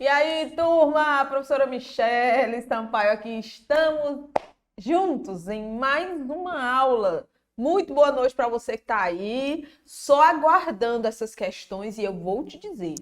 E aí, turma, a professora Michele Sampaio aqui, estamos juntos em mais uma aula. Muito boa noite para você que está aí, só aguardando essas questões, e eu vou te dizer,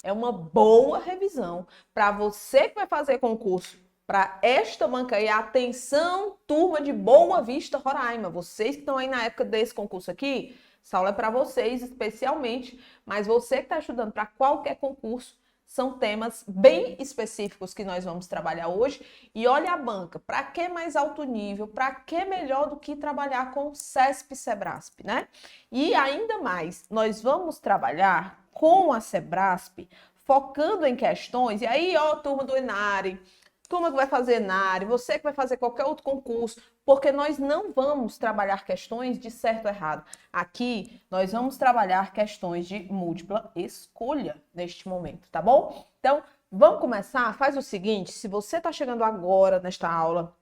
é uma boa revisão para você que vai fazer concurso para esta banca aí. Atenção, turma de Boa Vista, Roraima, vocês que estão aí na época desse concurso aqui, essa aula é para vocês especialmente, mas você que está estudando para qualquer concurso, são temas bem específicos que nós vamos trabalhar hoje. E olha a banca, para que mais alto nível, para que melhor do que trabalhar com CESP e Sebrasp, né? E ainda mais, nós vamos trabalhar com a Sebrasp, focando em questões, e aí, ó, turma do Enare, turma que vai fazer Enare, você que vai fazer qualquer outro concurso, porque nós não vamos trabalhar questões de certo ou errado. Aqui, nós vamos trabalhar questões de múltipla escolha neste momento, tá bom? Então, vamos começar? Faz o seguinte, se você está chegando agora nesta aula,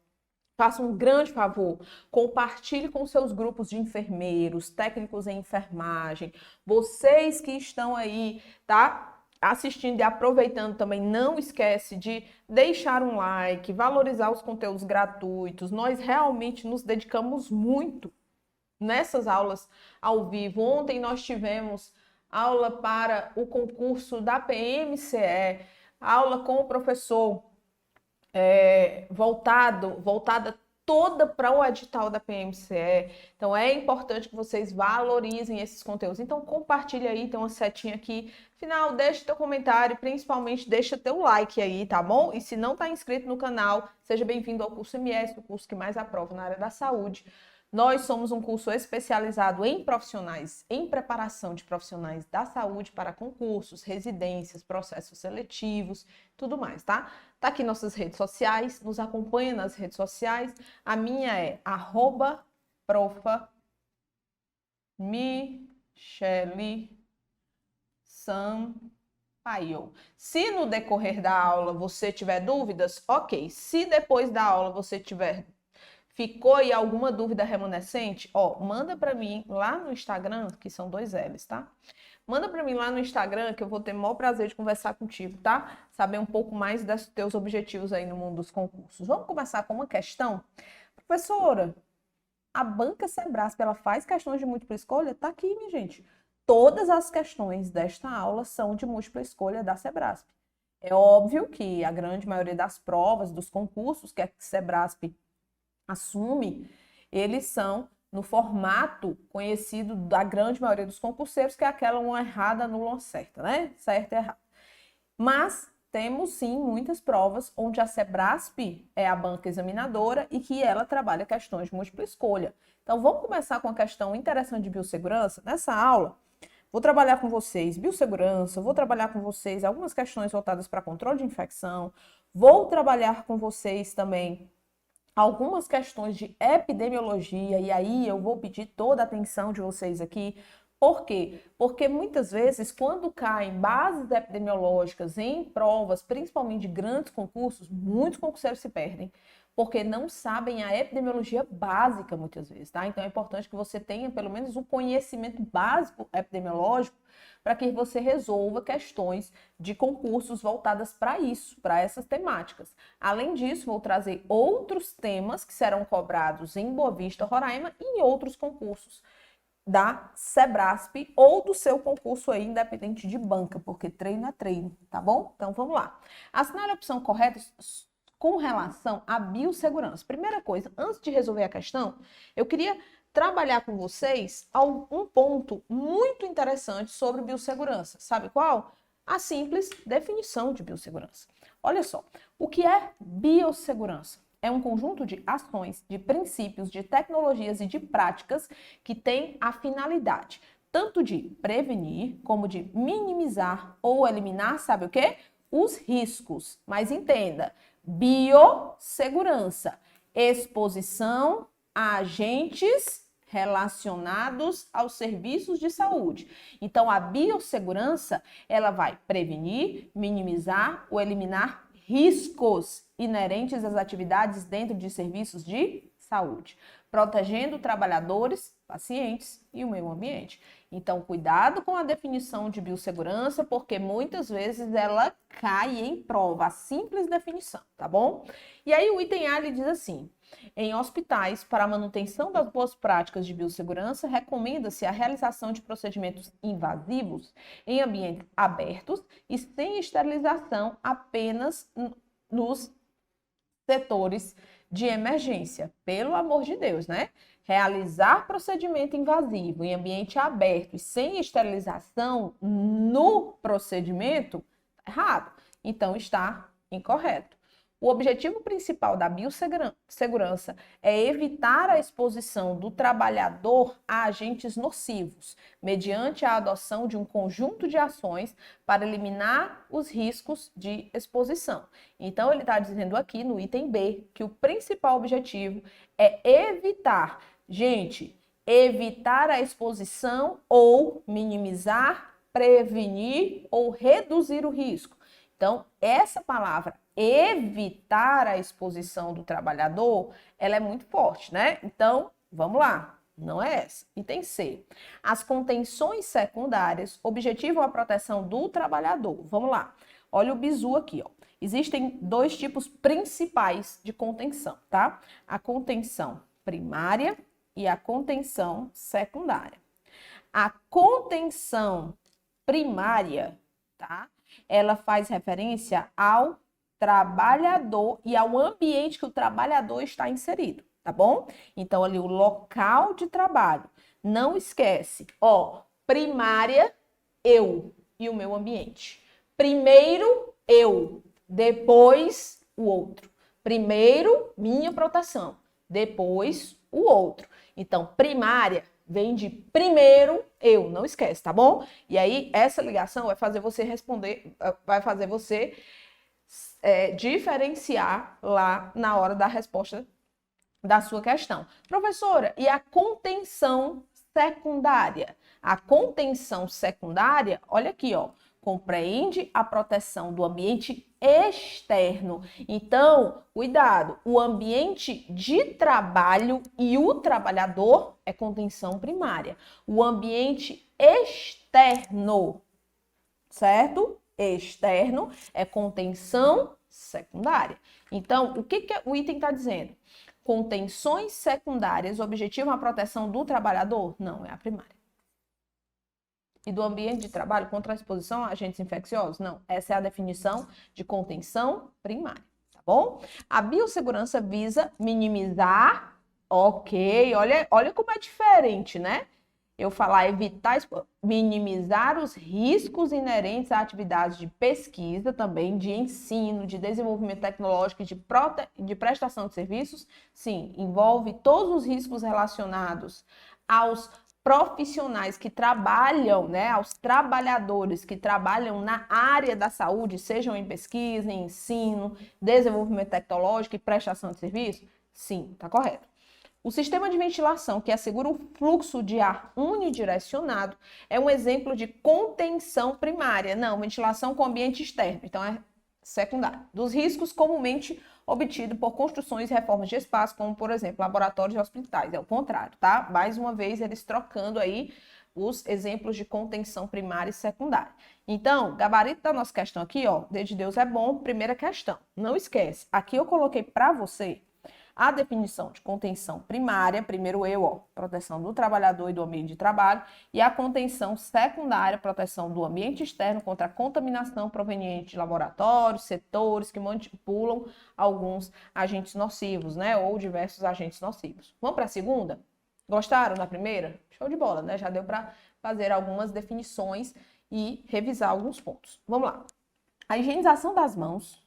faça um grande favor, compartilhe com seus grupos de enfermeiros, técnicos em enfermagem, vocês que estão aí, tá? Assistindo e aproveitando também, não esquece de deixar um like, valorizar os conteúdos gratuitos. Nós realmente nos dedicamos muito nessas aulas ao vivo. Ontem nós tivemos aula para o concurso da PMCE, aula com o professor voltada toda para o edital da PMCE. Então é importante que vocês valorizem esses conteúdos. Então compartilha aí, tem uma setinha aqui. Final, deixa teu comentário, principalmente deixa teu like aí, tá bom? E se não está inscrito no canal, seja bem-vindo ao curso MS, o curso que mais aprova na área da saúde. Nós somos um curso especializado em profissionais, em preparação de profissionais da saúde para concursos, residências, processos seletivos, tudo mais, tá? Tá aqui nossas redes sociais, nos acompanha nas redes sociais. A minha é @profa.michele.sampaio. Se no decorrer da aula você tiver dúvidas, ok. Se depois da aula você ficou aí alguma dúvida remanescente, ó, manda para mim lá no Instagram, que são 2 L's, tá? Manda para mim lá no Instagram que eu vou ter o maior prazer de conversar contigo, tá? Saber um pouco mais dos teus objetivos aí no mundo dos concursos. Vamos começar com uma questão? Professora, a banca Sebrasp, ela faz questões de múltipla escolha? Tá aqui, minha gente. Todas as questões desta aula são de múltipla escolha da Sebrasp. É óbvio que a grande maioria das provas, dos concursos que a Sebrasp assume, eles são no formato conhecido da grande maioria dos concurseiros, que é aquela uma errada anula uma certa, né? Certo e errado. Mas temos sim muitas provas onde a Sebrasp é a banca examinadora e que ela trabalha questões de múltipla escolha. Então vamos começar com a questão interessante de biossegurança. Nessa aula, vou trabalhar com vocês biossegurança, vou trabalhar com vocês algumas questões voltadas para controle de infecção, vou trabalhar com vocês também algumas questões de epidemiologia, e aí eu vou pedir toda a atenção de vocês aqui. Por quê? Porque muitas vezes, quando caem bases epidemiológicas em provas, principalmente de grandes concursos, muitos concurseiros se perdem, porque não sabem a epidemiologia básica muitas vezes, tá? Então é importante que você tenha pelo menos um conhecimento básico epidemiológico para que você resolva questões de concursos voltadas para isso, para essas temáticas. Além disso, vou trazer outros temas que serão cobrados em Boa Vista, Roraima e em outros concursos da Sebrasp ou do seu concurso aí, independente de banca, porque treino é treino, tá bom? Então vamos lá. Assinale a opção correta com relação à biossegurança. Primeira coisa, antes de resolver a questão, eu queria trabalhar com vocês um ponto muito interessante sobre biossegurança. Sabe qual? A simples definição de biossegurança. Olha só, o que é biossegurança? É um conjunto de ações, de princípios, de tecnologias e de práticas que tem a finalidade tanto de prevenir como de minimizar ou eliminar, sabe o quê? Os riscos. Mas entenda, biossegurança, exposição a agentes relacionados aos serviços de saúde. Então, a biossegurança, ela vai prevenir, minimizar ou eliminar riscos inerentes às atividades dentro de serviços de saúde, protegendo trabalhadores, pacientes e o meio ambiente. Então, cuidado com a definição de biossegurança, porque muitas vezes ela cai em prova, a simples definição, tá bom? E aí o item A, ele diz assim: em hospitais, para a manutenção das boas práticas de biossegurança, recomenda-se a realização de procedimentos invasivos em ambientes abertos e sem esterilização apenas nos setores de emergência. Pelo amor de Deus, né? Realizar procedimento invasivo em ambiente aberto e sem esterilização no procedimento, tá errado. Então, está incorreto. O objetivo principal da biossegurança é evitar a exposição do trabalhador a agentes nocivos, mediante a adoção de um conjunto de ações para eliminar os riscos de exposição. Então, ele está dizendo aqui no item B que o principal objetivo é evitar, gente, evitar a exposição ou minimizar, prevenir ou reduzir o risco. Então, essa palavra evitar a exposição do trabalhador, ela é muito forte, né? Então, vamos lá, não é essa. Item C. As contenções secundárias objetivam a proteção do trabalhador. Vamos lá. Olha o bizu aqui, ó. Existem dois tipos principais de contenção, tá? A contenção primária e a contenção secundária. A contenção primária, tá? Ela faz referência ao trabalhador e ao ambiente que o trabalhador está inserido, tá bom? Então, ali o local de trabalho. Não esquece, ó, primária, eu e o meu ambiente. Primeiro, eu, depois, o outro. Primeiro, minha proteção, depois, o outro. Então, primária vem de primeiro eu, não esquece, tá bom? E aí, essa ligação vai fazer você responder, vai fazer você diferenciar lá na hora da resposta da sua questão. Professora, e a contenção secundária? A contenção secundária, olha aqui, ó, compreende a proteção do ambiente externo. Então, cuidado, o ambiente de trabalho e o trabalhador é contenção primária. O ambiente externo, certo? Externo é contenção secundária. Então, o que o item está dizendo? Contenções secundárias objetivam a proteção do trabalhador? Não, é a primária. E do ambiente de trabalho contra a exposição a agentes infecciosos? Não, essa é a definição de contenção primária, tá bom? A biossegurança visa minimizar, ok, olha como é diferente, né? Eu falar evitar, minimizar os riscos inerentes a atividades de pesquisa também, de ensino, de desenvolvimento tecnológico e de prestação de serviços. Sim, envolve todos os riscos relacionados aos profissionais que trabalham, né, aos trabalhadores que trabalham na área da saúde, sejam em pesquisa, em ensino, desenvolvimento tecnológico e prestação de serviço. Sim, tá correto. O sistema de ventilação, que assegura o fluxo de ar unidirecionado, é um exemplo de contenção primária. Não, ventilação com ambiente externo, então é secundário. Dos riscos comumente obtidos por construções e reformas de espaço, como, por exemplo, laboratórios e hospitais. É o contrário, tá? Mais uma vez, eles trocando aí os exemplos de contenção primária e secundária. Então, gabarito da nossa questão aqui, ó, D de Deus é bom, primeira questão. Não esquece, aqui eu coloquei para você A definição de contenção primária, primeiro eu, ó, proteção do trabalhador e do ambiente de trabalho, e a contenção secundária, proteção do ambiente externo contra a contaminação proveniente de laboratórios, setores que manipulam alguns agentes nocivos, né, ou diversos agentes nocivos. Vamos para a segunda? Gostaram da primeira? Show de bola, né? Já deu para fazer algumas definições e revisar alguns pontos. Vamos lá. A higienização das mãos,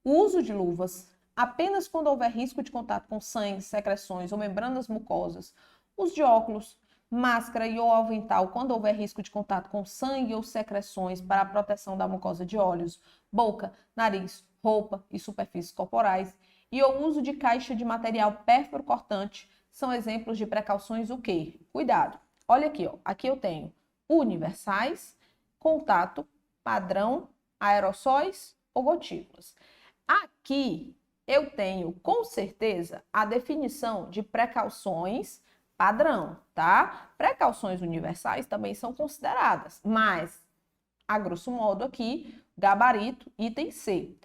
o uso de luvas, apenas quando houver risco de contato com sangue, secreções ou membranas mucosas, uso de óculos, máscara e ou avental quando houver risco de contato com sangue ou secreções para a proteção da mucosa de olhos, boca, nariz, roupa e superfícies corporais, e o uso de caixa de material pérfuro cortante são exemplos de precauções o quê? Cuidado. Olha aqui, ó. Aqui eu tenho universais, contato, padrão, aerossóis ou gotículas. Aqui eu tenho, com certeza, a definição de precauções padrão, tá? Precauções universais também são consideradas, mas, a grosso modo aqui, gabarito, item C.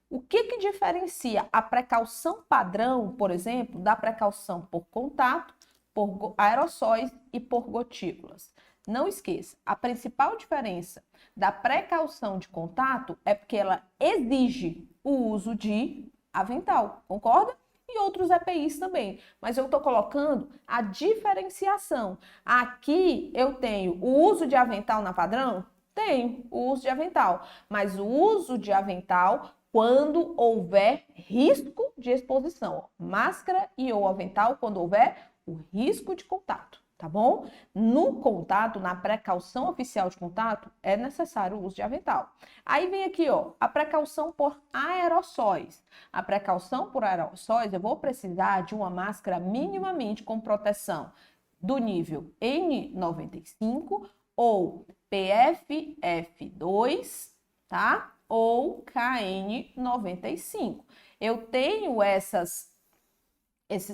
O que diferencia a precaução padrão, por exemplo, da precaução por contato, por aerossóis e por gotículas? Não esqueça, a principal diferença da precaução de contato é porque ela exige o uso de avental, concorda? E outros EPIs também, mas eu estou colocando a diferenciação. Aqui eu tenho o uso de avental na padrão? Tenho o uso de avental, mas o uso de avental quando houver risco de exposição. Máscara e ou avental quando houver o risco de contato, tá bom? No contato, na precaução oficial de contato, é necessário o uso de avental. Aí vem aqui, ó, a precaução por aerossóis. A precaução por aerossóis, eu vou precisar de uma máscara minimamente com proteção do nível N95 ou PFF2, tá? Ou KN95. Eu tenho esses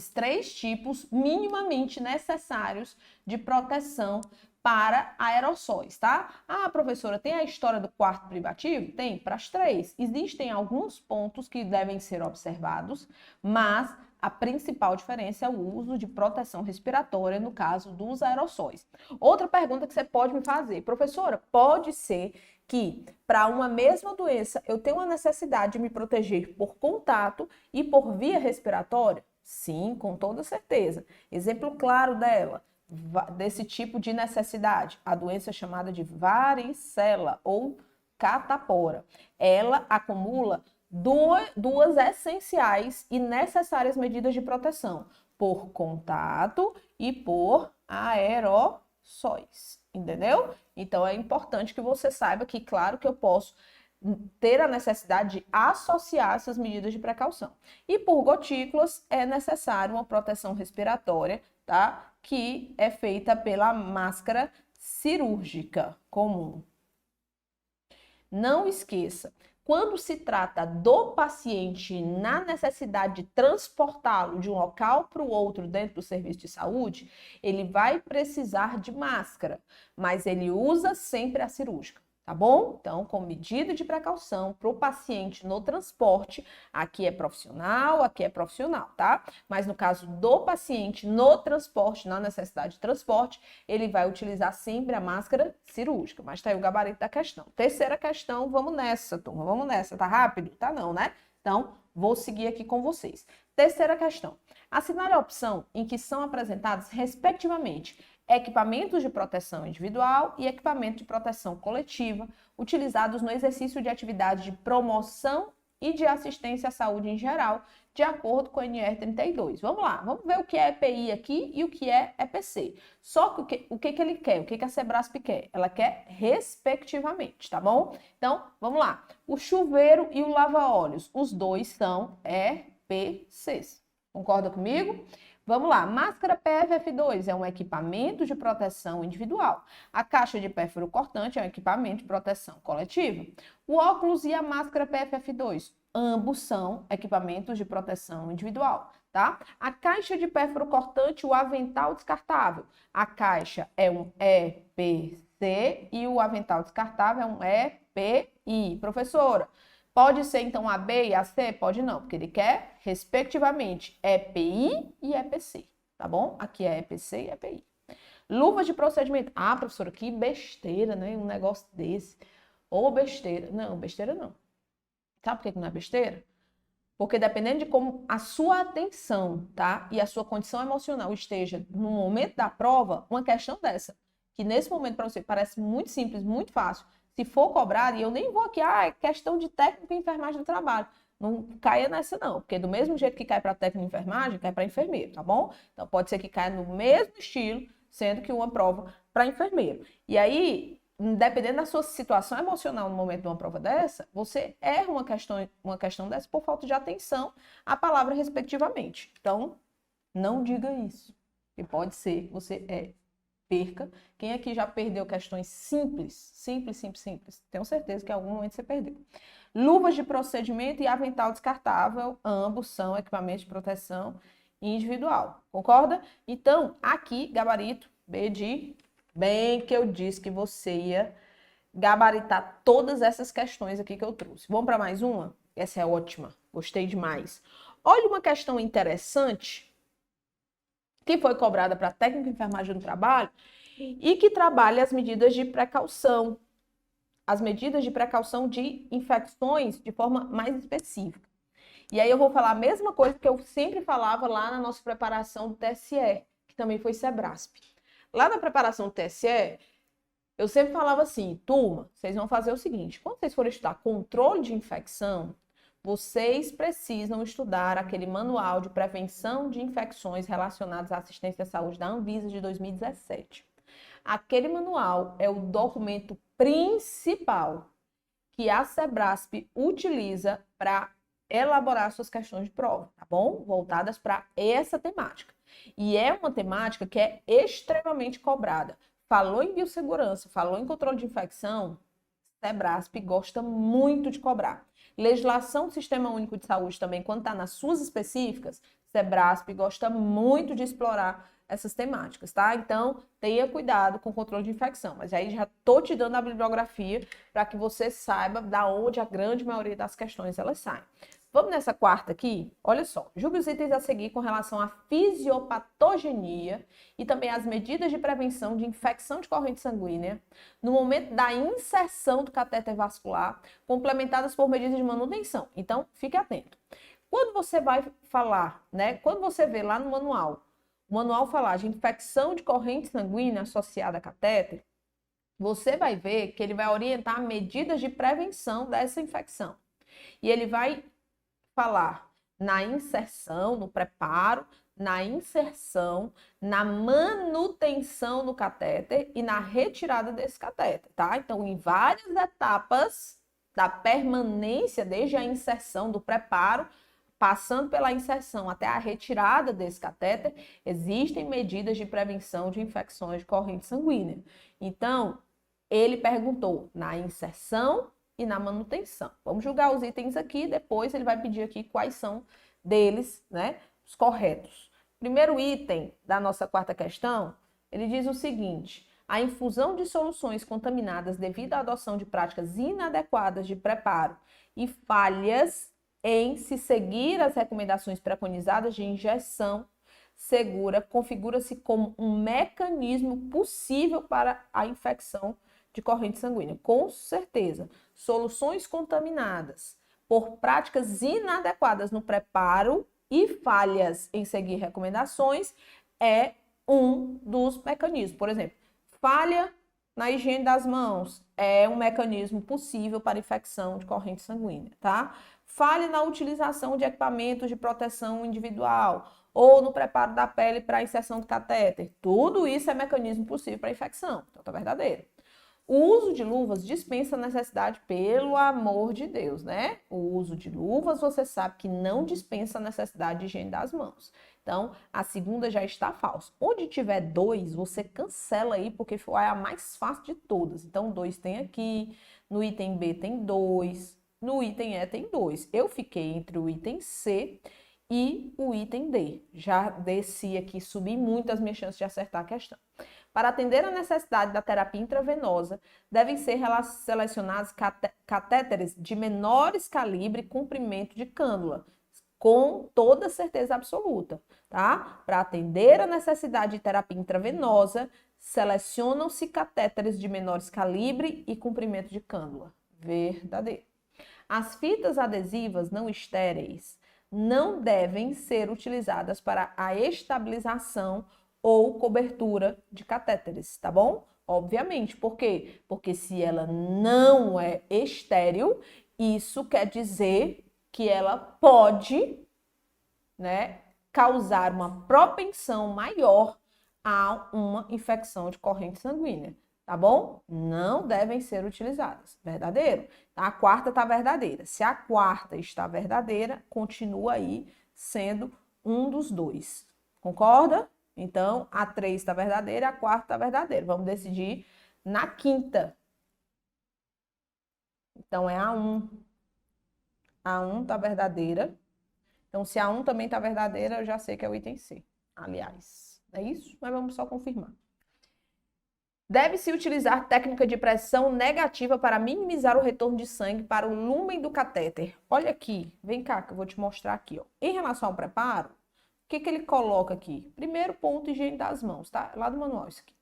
três tipos minimamente necessários de proteção para aerossóis, tá? Ah, professora, tem a história do quarto privativo? Tem, para as três. Existem alguns pontos que devem ser observados, mas a principal diferença é o uso de proteção respiratória no caso dos aerossóis. Outra pergunta que você pode me fazer, professora, pode ser que para uma mesma doença eu tenho a necessidade de me proteger por contato e por via respiratória? Sim, com toda certeza. Exemplo claro desse tipo de necessidade, a doença chamada de varicela ou catapora. Ela acumula duas essenciais e necessárias medidas de proteção, por contato e por aerossóis, entendeu? Então é importante que você saiba que, claro, que eu posso ter a necessidade de associar essas medidas de precaução. E por gotículas é necessário uma proteção respiratória, tá? Que é feita pela máscara cirúrgica comum. Não esqueça, quando se trata do paciente na necessidade de transportá-lo de um local para o outro dentro do serviço de saúde, ele vai precisar de máscara, mas ele usa sempre a cirúrgica. Tá bom? Então, com medida de precaução para o paciente no transporte, aqui é profissional, tá? Mas no caso do paciente no transporte, na necessidade de transporte, ele vai utilizar sempre a máscara cirúrgica. Mas tá aí o gabarito da questão. Terceira questão, vamos nessa, turma, vamos nessa. Tá rápido? Tá não, né? Então, vou seguir aqui com vocês. Terceira questão. Assinale a opção em que são apresentados, respectivamente, equipamentos de proteção individual e equipamento de proteção coletiva, utilizados no exercício de atividades de promoção e de assistência à saúde em geral, de acordo com o NR 32. Vamos lá, vamos ver o que é EPI aqui e o que é EPC. Só que o que ele quer, o que a Sebrasp quer? Ela quer respectivamente, tá bom? Então, vamos lá. O chuveiro e o lava-óleos, os dois são EPCs. Concorda comigo? Vamos lá, máscara PFF2 é um equipamento de proteção individual. A caixa de pérfuro cortante é um equipamento de proteção coletiva. O óculos e a máscara PFF2, ambos são equipamentos de proteção individual, tá? A caixa de pérfuro cortante, o avental descartável. A caixa é um EPC e o avental descartável é um EPI. Professora, Pode ser, então, a B e a C? Pode não, porque ele quer, respectivamente, EPI e EPC, tá bom? Aqui é EPC e EPI. Luvas de procedimento. Ah, professora, que besteira, né? Um negócio desse. Ou besteira. Não, besteira não. Sabe por que não é besteira? Porque dependendo de como a sua atenção, tá? E a sua condição emocional esteja no momento da prova, uma questão dessa, que nesse momento para você parece muito simples, muito fácil, se for cobrado, e eu nem vou aqui, é questão de técnico e enfermagem do trabalho. Não caia nessa não, porque do mesmo jeito que cai para técnico e enfermagem, cai para enfermeiro, tá bom? Então pode ser que caia no mesmo estilo, sendo que uma prova para enfermeiro. E aí, dependendo da sua situação emocional no momento de uma prova dessa, você erra uma questão dessa por falta de atenção à palavra respectivamente. Então, não diga isso. E pode ser que você perca. Quem aqui já perdeu questões simples? Simples. Tenho certeza que em algum momento você perdeu. Luvas de procedimento e avental descartável, ambos são equipamentos de proteção individual. Concorda? Então, aqui, gabarito B de bem que eu disse que você ia gabaritar todas essas questões aqui que eu trouxe. Vamos para mais uma? Essa é ótima, gostei demais. Olha uma questão interessante que foi cobrada para técnico de enfermagem do trabalho e que trabalha as medidas de precaução. As medidas de precaução de infecções de forma mais específica. E aí eu vou falar a mesma coisa que eu sempre falava lá na nossa preparação do TSE, que também foi Sebrasp. Lá na preparação do TSE, eu sempre falava assim, turma, vocês vão fazer o seguinte, quando vocês forem estudar controle de infecção, vocês precisam estudar aquele manual de prevenção de infecções relacionadas à assistência à saúde da Anvisa de 2017. Aquele manual é o documento principal que a Sebrasp utiliza para elaborar suas questões de prova, tá bom? Voltadas para essa temática. E é uma temática que é extremamente cobrada. Falou em biossegurança, falou em controle de infecção, Sebrasp gosta muito de cobrar. Legislação do Sistema Único de Saúde também, quando está nas suas específicas, Sebrasp gosta muito de explorar essas temáticas, tá? Então, tenha cuidado com o controle de infecção. Mas aí já tô te dando a bibliografia para que você saiba da onde a grande maioria das questões elas saem. Vamos nessa quarta aqui? Olha só, julgue os itens a seguir com relação à fisiopatogenia e também as medidas de prevenção de infecção de corrente sanguínea no momento da inserção do catéter vascular, complementadas por medidas de manutenção. Então, fique atento. Quando você vai falar, né? Quando você vê lá no manual, o manual falar de infecção de corrente sanguínea associada a catéter, você vai ver que ele vai orientar medidas de prevenção dessa infecção. E ele vai falar na inserção, no preparo, na inserção, na manutenção do catéter e na retirada desse catéter, tá? Então, em várias etapas da permanência, desde a inserção, do preparo, passando pela inserção até a retirada desse catéter, existem medidas de prevenção de infecções de corrente sanguínea. Então, ele perguntou na inserção e na manutenção. Vamos julgar os itens aqui, depois ele vai pedir aqui quais são deles, né, os corretos. Primeiro item da nossa quarta questão, ele diz o seguinte: a infusão de soluções contaminadas devido à adoção de práticas inadequadas de preparo e falhas em se seguir as recomendações preconizadas de injeção segura configura-se como um mecanismo possível para a infecção de corrente sanguínea. Com certeza, soluções contaminadas por práticas inadequadas no preparo e falhas em seguir recomendações é um dos mecanismos. Por exemplo, falha na higiene das mãos é um mecanismo possível para infecção de corrente sanguínea, tá? Falha na utilização de equipamentos de proteção individual ou no preparo da pele para a inserção do catéter. Tudo isso é mecanismo possível para infecção. Então, tá verdadeiro. O uso de luvas dispensa a necessidade, pelo amor de Deus, né? O uso de luvas, você sabe que não dispensa a necessidade de higiene das mãos. Então, a segunda já está falsa. Onde tiver 2, você cancela aí, porque foi a mais fácil de todas. Então, 2 tem aqui, no item B tem 2, no item E tem 2. Eu fiquei entre o item C e o item D. Já desci aqui, subi muito as minhas chances de acertar a questão. Para atender a necessidade da terapia intravenosa, devem ser selecionados catéteres de menores calibre e comprimento de cânula, com toda certeza absoluta, tá? Para atender a necessidade de terapia intravenosa, selecionam-se catéteres de menores calibre e comprimento de cânula. Verdadeiro. As fitas adesivas não estéreis não devem ser utilizadas para a estabilização ou cobertura de catéteres, tá bom? Obviamente, por quê? Porque se ela não é estéril, isso quer dizer que ela pode, né, causar uma propensão maior a uma infecção de corrente sanguínea, tá bom? Não devem ser utilizadas. Verdadeiro? A quarta está verdadeira. Se a quarta está verdadeira, continua aí sendo um dos dois. Concorda? Então, a 3 está verdadeira, a quarta está verdadeira. Vamos decidir na quinta. Então, é a 1. A 1 está verdadeira. Então, se a 1 também está verdadeira, eu já sei que é o item C. Aliás, é isso? Mas vamos só confirmar. Deve-se utilizar técnica de pressão negativa para minimizar o retorno de sangue para o lúmen do catéter. Olha aqui, vem cá que eu vou te mostrar aqui, ó. Em relação ao preparo, o que ele coloca aqui? Primeiro ponto, higiene das mãos, tá? Lá do manual isso aqui.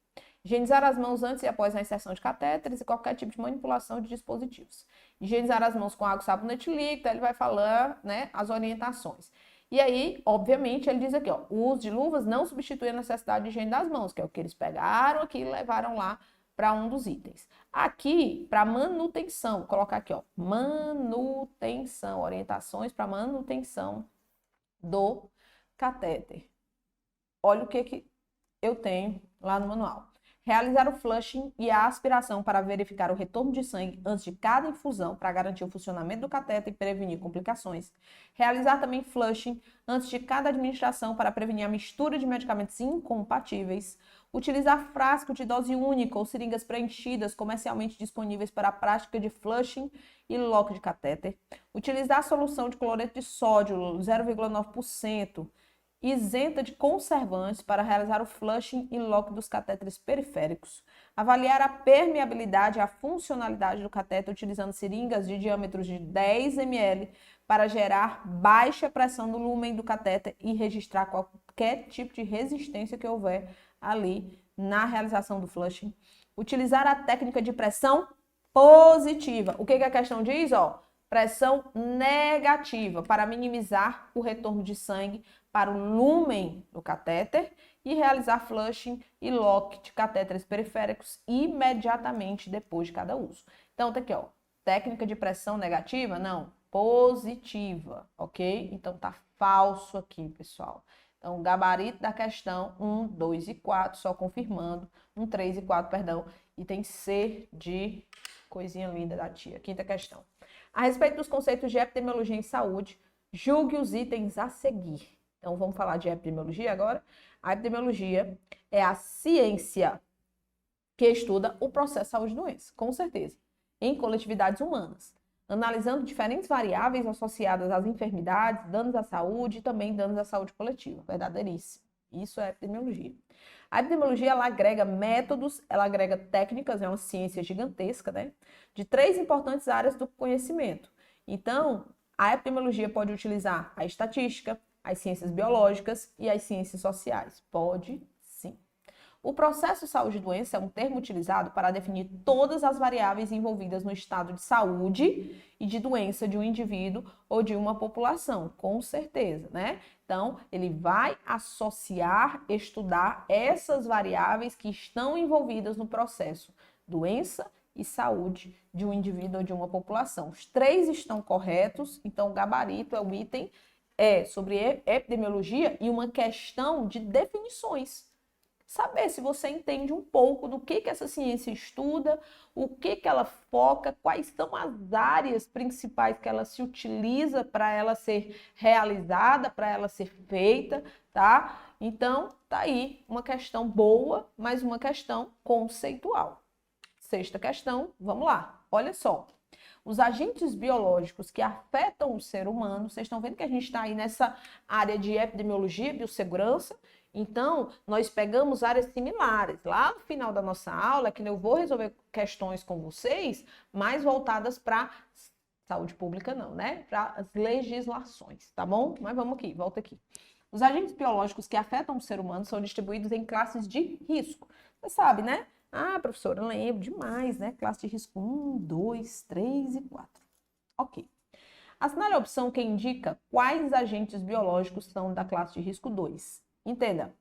Higienizar as mãos antes e após a inserção de catéteres e qualquer tipo de manipulação de dispositivos. Higienizar as mãos com água e sabonete líquido, ele vai falar, né, as orientações. E aí, obviamente, ele diz aqui, ó, o uso de luvas não substitui a necessidade de higiene das mãos, que é o que eles pegaram aqui e levaram lá para um dos itens. Aqui, para manutenção, vou colocar aqui, ó, manutenção, orientações para manutenção do catéter. Olha o que eu tenho lá no manual. Realizar o flushing e a aspiração para verificar o retorno de sangue antes de cada infusão para garantir o funcionamento do catéter e prevenir complicações. Realizar também flushing antes de cada administração para prevenir a mistura de medicamentos incompatíveis. Utilizar frasco de dose única ou seringas preenchidas comercialmente disponíveis para a prática de flushing e lock de catéter. Utilizar solução de cloreto de sódio 0,9%. Isenta de conservantes para realizar o flushing e lock dos catéteres periféricos. Avaliar a permeabilidade e a funcionalidade do catéter utilizando seringas de diâmetros de 10 ml para gerar baixa pressão no lúmen do catéter e registrar qualquer tipo de resistência que houver ali na realização do flushing. Utilizar a técnica de pressão positiva. O que a questão diz? Ó, pressão negativa para minimizar o retorno de sangue para o lúmen do catéter e realizar flushing e lock de catéteres periféricos imediatamente depois de cada uso. Então, tá aqui, ó, técnica de pressão negativa? Não, positiva, ok? Então, tá falso aqui, pessoal. Então, o gabarito da questão 1, 2 e 4, só confirmando, 1, 3 e 4, perdão, item C de coisinha linda da tia. Quinta questão. A respeito dos conceitos de epidemiologia em saúde, julgue os itens a seguir. Então, vamos falar de epidemiologia agora. A epidemiologia é a ciência que estuda o processo de saúde e doença, com certeza, em coletividades humanas, analisando diferentes variáveis associadas às enfermidades, danos à saúde e também danos à saúde coletiva. Verdadeiríssimo. Isso é epidemiologia. A epidemiologia, ela agrega métodos, ela agrega técnicas, é uma ciência gigantesca, né? De 3 importantes áreas do conhecimento. Então, a epidemiologia pode utilizar a estatística, as ciências biológicas e as ciências sociais. Pode, sim. O processo de saúde e doença é um termo utilizado para definir todas as variáveis envolvidas no estado de saúde e de doença de um indivíduo ou de uma população, com certeza, né? Então, ele vai associar, estudar essas variáveis que estão envolvidas no processo doença e saúde de um indivíduo ou de uma população. Os 3 estão corretos, então o gabarito é o item sobre epidemiologia e uma questão de definições. Saber se você entende um pouco do que essa ciência estuda, o que ela foca, quais são as áreas principais que ela se utiliza para ela ser realizada, para ela ser feita, tá? Então, tá aí uma questão boa, mas uma questão conceitual. Sexta questão, vamos lá. Olha só. Os agentes biológicos que afetam o ser humano, vocês estão vendo que a gente está aí nessa área de epidemiologia, biossegurança, Então, nós pegamos áreas similares. Lá no final da nossa aula, que eu vou resolver questões com vocês, mais voltadas para saúde pública não, né? Para as legislações, tá bom? Mas vamos aqui, volta aqui. Os agentes biológicos que afetam o ser humano são distribuídos em classes de risco. Você sabe, né? Ah, professora, eu lembro demais, né? Classe de risco 1, 2, 3 e 4. Ok. Assinale a opção que indica quais agentes biológicos são da classe de risco 2. Entenda.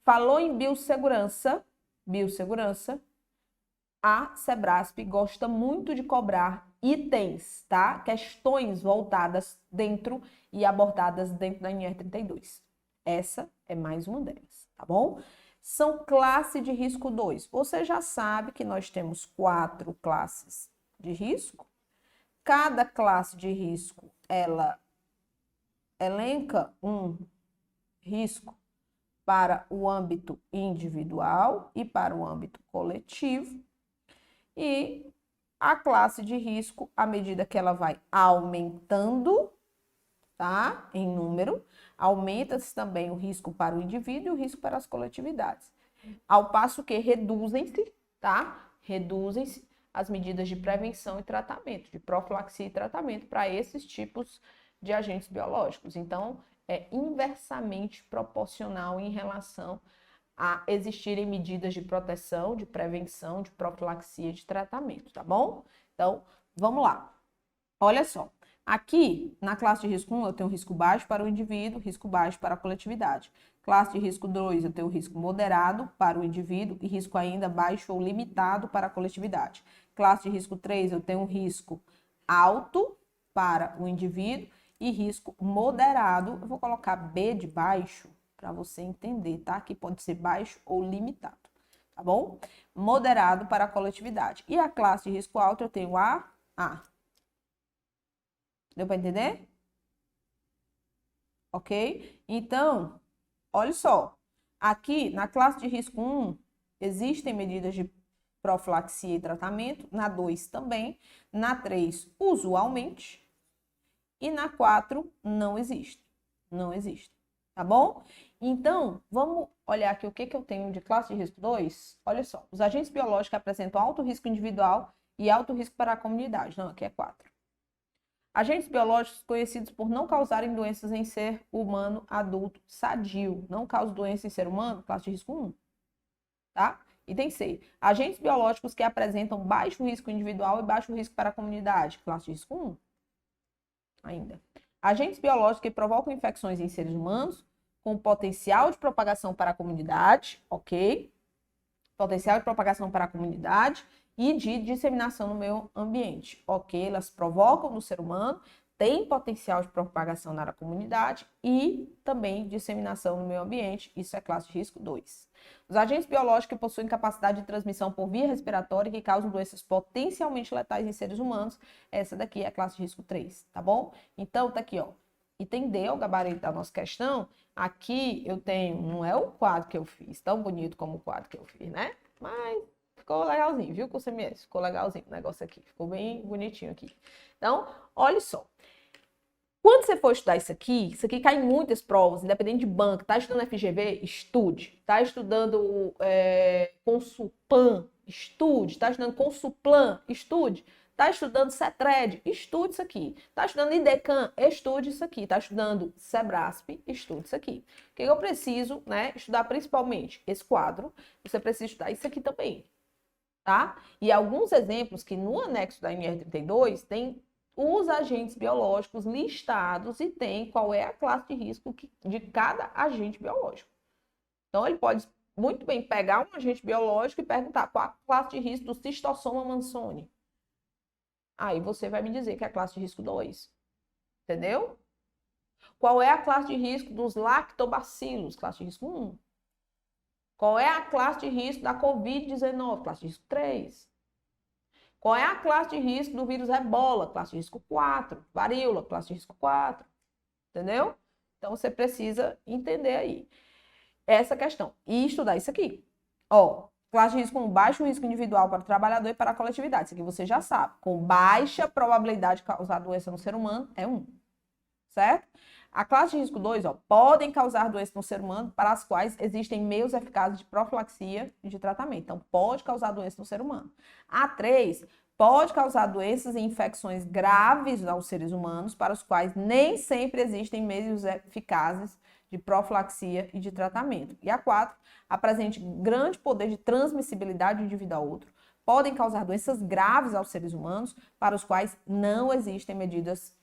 Falou em biossegurança, a Sebrasp gosta muito de cobrar itens, tá? Questões voltadas dentro e abordadas dentro da NR32. Essa é mais uma delas, tá bom? São classe de risco 2. Você já sabe que nós temos 4 classes de risco. Cada classe de risco, ela elenca um risco para o âmbito individual e para o âmbito coletivo. E a classe de risco, à medida que ela vai aumentando, tá? Em número, aumenta-se também o risco para o indivíduo e o risco para as coletividades. Ao passo que reduzem-se, tá? Reduzem-se as medidas de prevenção e tratamento, de profilaxia e tratamento para esses tipos de agentes biológicos. Então, é inversamente proporcional em relação a existirem medidas de proteção, de prevenção, de profilaxia, de tratamento, tá bom? Então, vamos lá. Olha só, aqui na classe de risco 1 eu tenho risco baixo para o indivíduo, risco baixo para a coletividade. Classe de risco 2 eu tenho risco moderado para o indivíduo e risco ainda baixo ou limitado para a coletividade. Classe de risco 3 eu tenho um risco alto para o indivíduo e risco moderado, eu vou colocar B de baixo, para você entender, tá? Aqui pode ser baixo ou limitado, tá bom? Moderado para a coletividade. E a classe de risco alto eu tenho A. Deu para entender? Ok? Então, olha só. Aqui, na classe de risco 1, existem medidas de profilaxia e tratamento. Na 2 também. Na 3, usualmente. E na 4, não existe. Não existe. Tá bom? Então, vamos olhar aqui o que eu tenho de classe de risco 2. Olha só, os agentes biológicos que apresentam alto risco individual e alto risco para a comunidade. Não, aqui é 4. Agentes biológicos conhecidos por não causarem doenças em ser humano adulto sadio. Não causam doença em ser humano, classe de risco 1. Tá? Item C. Agentes biológicos que apresentam baixo risco individual e baixo risco para a comunidade, classe de risco 1. Ainda. Agentes biológicos que provocam infecções em seres humanos, com potencial de propagação para a comunidade, ok? Potencial de propagação para a comunidade e de disseminação no meio ambiente, ok? Elas provocam no ser humano, têm potencial de propagação na comunidade e também disseminação no meio ambiente, isso é classe de risco 2. Os agentes biológicos que possuem capacidade de transmissão por via respiratória e que causam doenças potencialmente letais em seres humanos, essa daqui é a classe de risco 3, tá bom? Então, tá aqui, ó. Item D, o gabarito da nossa questão. Aqui eu tenho, não é o quadro que eu fiz, tão bonito como o quadro que eu fiz, né? Mas ficou legalzinho, viu, CMS? Ficou legalzinho o negócio aqui, ficou bem bonitinho aqui. Então, olha só. Quando você for estudar isso aqui cai em muitas provas, independente de banco. Tá estudando FGV? Estude. Tá estudando Consulpan? Estude. Tá estudando Consulplan? Estude. Tá estudando CETRED? Estude isso aqui. Tá estudando IDECAN? Estude isso aqui. Tá estudando Sebrasp? Estude isso aqui. O que eu preciso, né? Estudar principalmente esse quadro. Você precisa estudar isso aqui também, tá? E alguns exemplos que no anexo da NR32 tem os agentes biológicos listados e tem qual é a classe de risco de cada agente biológico. Então, ele pode muito bem pegar um agente biológico e perguntar qual a classe de risco do Cistossoma mansoni. Aí você vai me dizer que é a classe de risco 2. Entendeu? Qual é a classe de risco dos lactobacilos? Classe de risco 1. Qual é a classe de risco da Covid-19? Classe de risco 3. Qual é a classe de risco do vírus ebola? Classe de risco 4. Varíola, classe de risco 4. Entendeu? Então, você precisa entender aí essa questão e estudar isso aqui. Ó, classe de risco com baixo risco individual para o trabalhador e para a coletividade. Isso aqui você já sabe. Com baixa probabilidade de causar doença no ser humano, é 1. certo? A classe de risco 2, ó, podem causar doenças no ser humano para as quais existem meios eficazes de profilaxia e de tratamento. Então, pode causar doença no ser humano. A 3, pode causar doenças e infecções graves aos seres humanos para os quais nem sempre existem meios eficazes de profilaxia e de tratamento. E a 4, apresente grande poder de transmissibilidade de um indivíduo a outro. Podem causar doenças graves aos seres humanos para os quais não existem medidas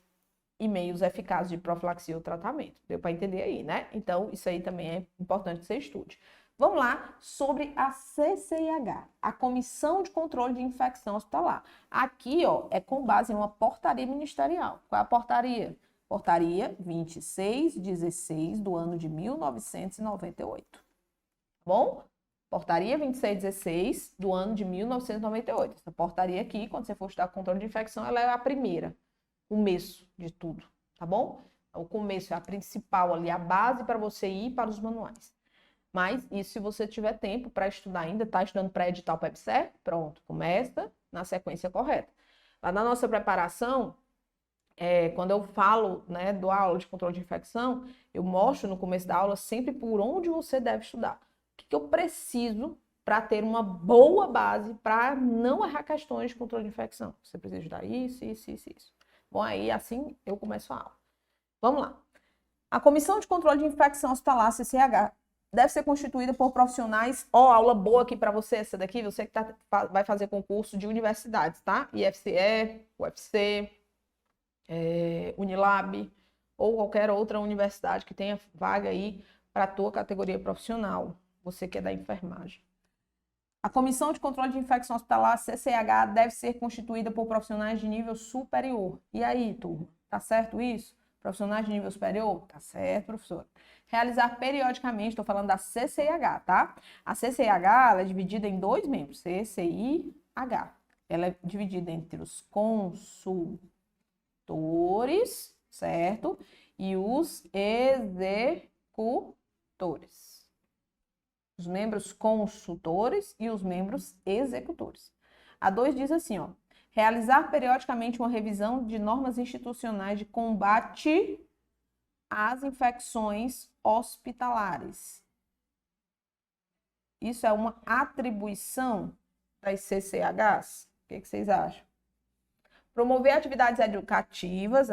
e meios eficazes de profilaxia ou tratamento. Deu para entender aí, né? Então, isso aí também é importante que você estude. Vamos lá sobre a CCIH, a Comissão de Controle de Infecção Hospitalar. Aqui, ó, é com base em uma portaria ministerial. Qual é a portaria? Portaria 2616 do ano de 1998. Bom? Portaria 2616 do ano de 1998. Essa portaria aqui, quando você for estudar controle de infecção, ela é a primeira. Começo de tudo, tá bom? O começo é a principal ali, a base para você ir para os manuais. Mas isso se você tiver tempo para estudar ainda, tá estudando pré-edital para EBSER, pronto, começa na sequência correta. Lá na nossa preparação, quando eu falo, né, dou aula de controle de infecção, eu mostro no começo da aula sempre por onde você deve estudar. O que eu preciso para ter uma boa base para não errar questões de controle de infecção. Você precisa estudar isso, isso, isso, isso. Bom, aí assim eu começo a aula. Vamos lá. A Comissão de Controle de Infecção Hospitalar, CCH, deve ser constituída por profissionais, aula boa aqui para você, essa daqui, você que vai fazer concurso de universidades, tá? IFCE, UFC, Unilab, ou qualquer outra universidade que tenha vaga aí para a tua categoria profissional, você que é da enfermagem. A Comissão de Controle de Infecção Hospitalar, CCH, deve ser constituída por profissionais de nível superior. E aí, turma? Tá certo isso? Profissionais de nível superior? Tá certo, professor. Realizar periodicamente, estou falando da CCIH, tá? A CCIH, ela é dividida em dois membros, CCIH. Ela é dividida entre os consultores, certo? E os executores. Os membros consultores e os membros executores. A 2 diz assim, ó, realizar periodicamente uma revisão de normas institucionais de combate às infecções hospitalares. Isso é uma atribuição das CCHs? O que vocês acham? Promover atividades educativas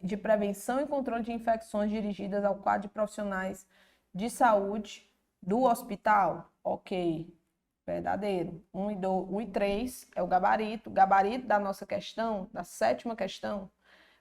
de prevenção e controle de infecções dirigidas ao quadro de profissionais de saúde do hospital, ok, verdadeiro. 1 e 3 é o gabarito. Gabarito da nossa questão, da 7ª questão,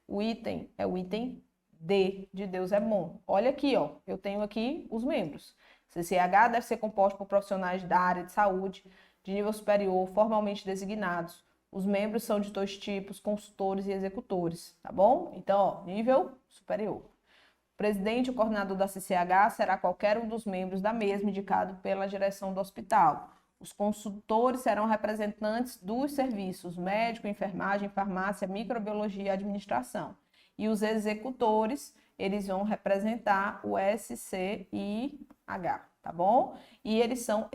o item é o item D, de Deus é bom. Olha aqui, ó, eu tenho aqui os membros. CCH deve ser composto por profissionais da área de saúde, de nível superior, formalmente designados. Os membros são de 2 tipos, consultores e executores, tá bom? Então, ó, nível superior. O presidente ou coordenador da CCH será qualquer um dos membros da mesma indicado pela direção do hospital. Os consultores serão representantes dos serviços médico, enfermagem, farmácia, microbiologia e administração. E os executores, eles vão representar o SCIH, tá bom? E eles são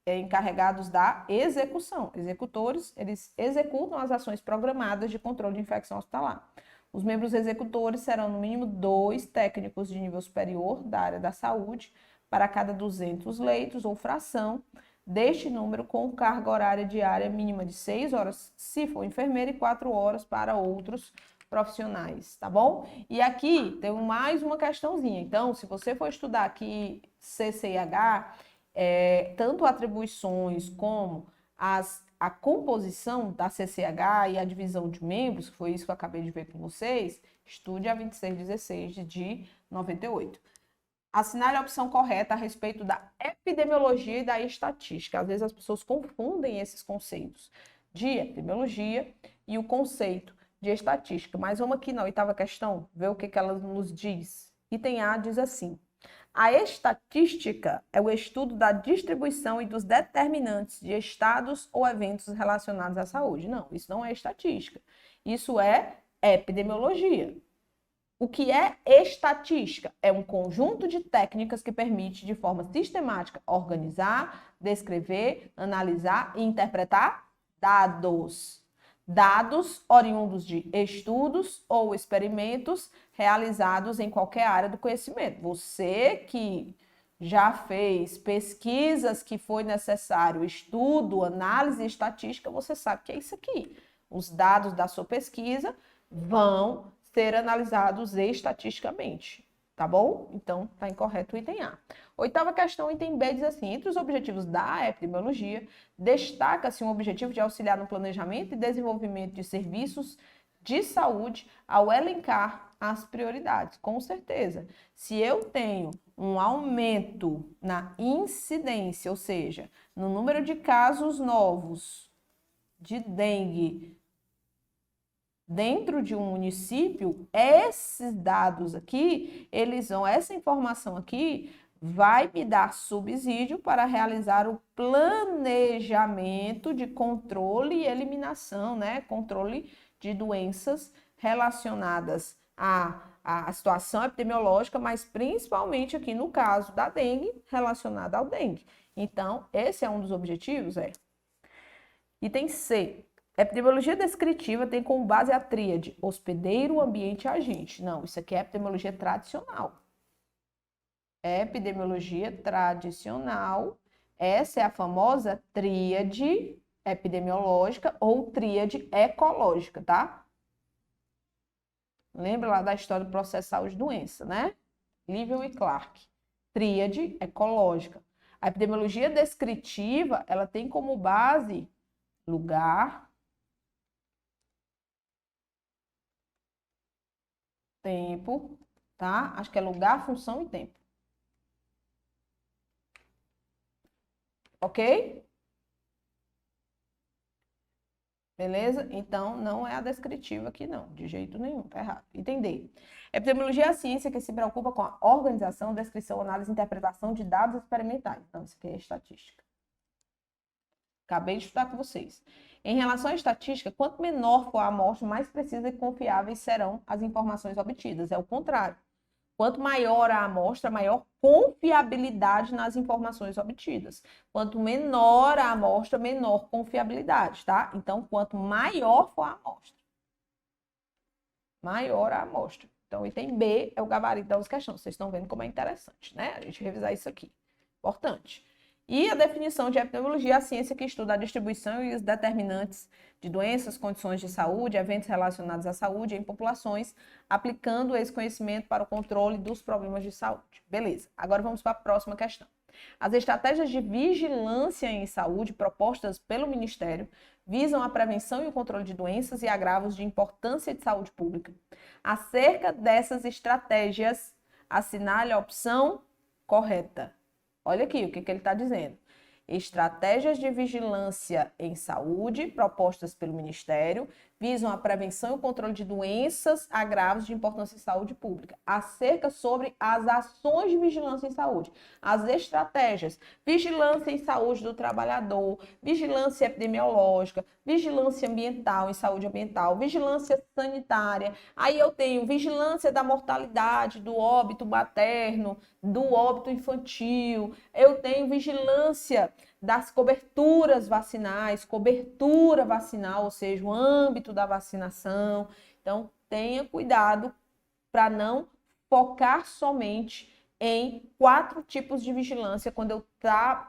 encarregados da execução. Executores, eles executam as ações programadas de controle de infecção hospitalar. Os membros executores serão, no mínimo, 2 técnicos de nível superior da área da saúde para cada 200 leitos ou fração deste número com carga horária diária mínima de 6 horas, se for enfermeira, e 4 horas para outros profissionais, tá bom? E aqui tem mais uma questãozinha. Então, se você for estudar aqui CCIH, tanto atribuições como a composição da CCH e a divisão de membros, que foi isso que eu acabei de ver com vocês, estude a 2616 de 98. Assinale a opção correta a respeito da epidemiologia e da estatística. Às vezes as pessoas confundem esses conceitos de epidemiologia e o conceito de estatística. Mas vamos aqui na 8ª questão, ver o que ela nos diz. Item A diz assim: a estatística é o estudo da distribuição e dos determinantes de estados ou eventos relacionados à saúde. Não, isso não é estatística. Isso é epidemiologia. O que é estatística? É um conjunto de técnicas que permite, de forma sistemática, organizar, descrever, analisar e interpretar dados. dados oriundos de estudos ou experimentos realizados em qualquer área do conhecimento. Você que já fez pesquisas que foi necessário estudo, análise e estatística, você sabe que é isso aqui. Os dados da sua pesquisa vão ser analisados estatisticamente, tá bom? Então, tá incorreto o item A. Oitava questão, item B, diz assim: entre os objetivos da epidemiologia, destaca-se um objetivo de auxiliar no planejamento e desenvolvimento de serviços de saúde ao elencar as prioridades. Com certeza, se eu tenho um aumento na incidência, ou seja, no número de casos novos de dengue dentro de um município, esses dados aqui, essa informação aqui vai me dar subsídio para realizar o planejamento de controle e eliminação, né? Controle de doenças relacionadas à situação epidemiológica, mas principalmente aqui no caso da dengue, relacionada ao dengue. Então, esse é um dos objetivos, Item C. Epidemiologia descritiva tem como base a tríade hospedeiro, ambiente e agente. Não, isso aqui é epidemiologia tradicional. Epidemiologia tradicional, essa é a famosa tríade epidemiológica ou tríade ecológica, tá? Lembra lá da história do processo saúde-doença, né? Livell e Clark. Tríade ecológica. A epidemiologia descritiva, ela tem como base lugar, tempo, tá? Acho que é lugar, função e tempo. Ok? Beleza? Então, não é a descritiva aqui, não. De jeito nenhum. Tá errado. Entender. Epidemiologia é a ciência que se preocupa com a organização, descrição, análise e interpretação de dados experimentais. Então, isso aqui é estatística. Acabei de estudar com vocês. Em relação à estatística, quanto menor for a amostra, mais precisas e confiáveis serão as informações obtidas. É o contrário. Quanto maior a amostra, maior confiabilidade nas informações obtidas. Quanto menor a amostra, menor confiabilidade, tá? Então, quanto maior for a amostra, maior a amostra. Então, o item B é o gabarito das questões. Vocês estão vendo como é interessante, né? A gente revisar isso aqui. Importante. E a definição de epidemiologia é a ciência que estuda a distribuição e os determinantes de doenças, condições de saúde, eventos relacionados à saúde em populações, aplicando esse conhecimento para o controle dos problemas de saúde. Beleza, agora vamos para a próxima questão. As estratégias de vigilância em saúde propostas pelo Ministério visam a prevenção e o controle de doenças e agravos de importância de saúde pública. Acerca dessas estratégias, assinale a opção correta. Olha aqui o que ele está dizendo. Estratégias de vigilância em saúde propostas pelo Ministério visam a prevenção e o controle de doenças, agravos de importância em saúde pública. Acerca sobre as ações de vigilância em saúde, as estratégias, vigilância em saúde do trabalhador, vigilância epidemiológica, vigilância ambiental em saúde ambiental, vigilância sanitária. Aí eu tenho vigilância da mortalidade, do óbito materno, do óbito infantil. Eu tenho vigilância das coberturas vacinais, cobertura vacinal, ou seja, o âmbito da vacinação. Então, tenha cuidado para não focar somente em 4 tipos de vigilância quando eu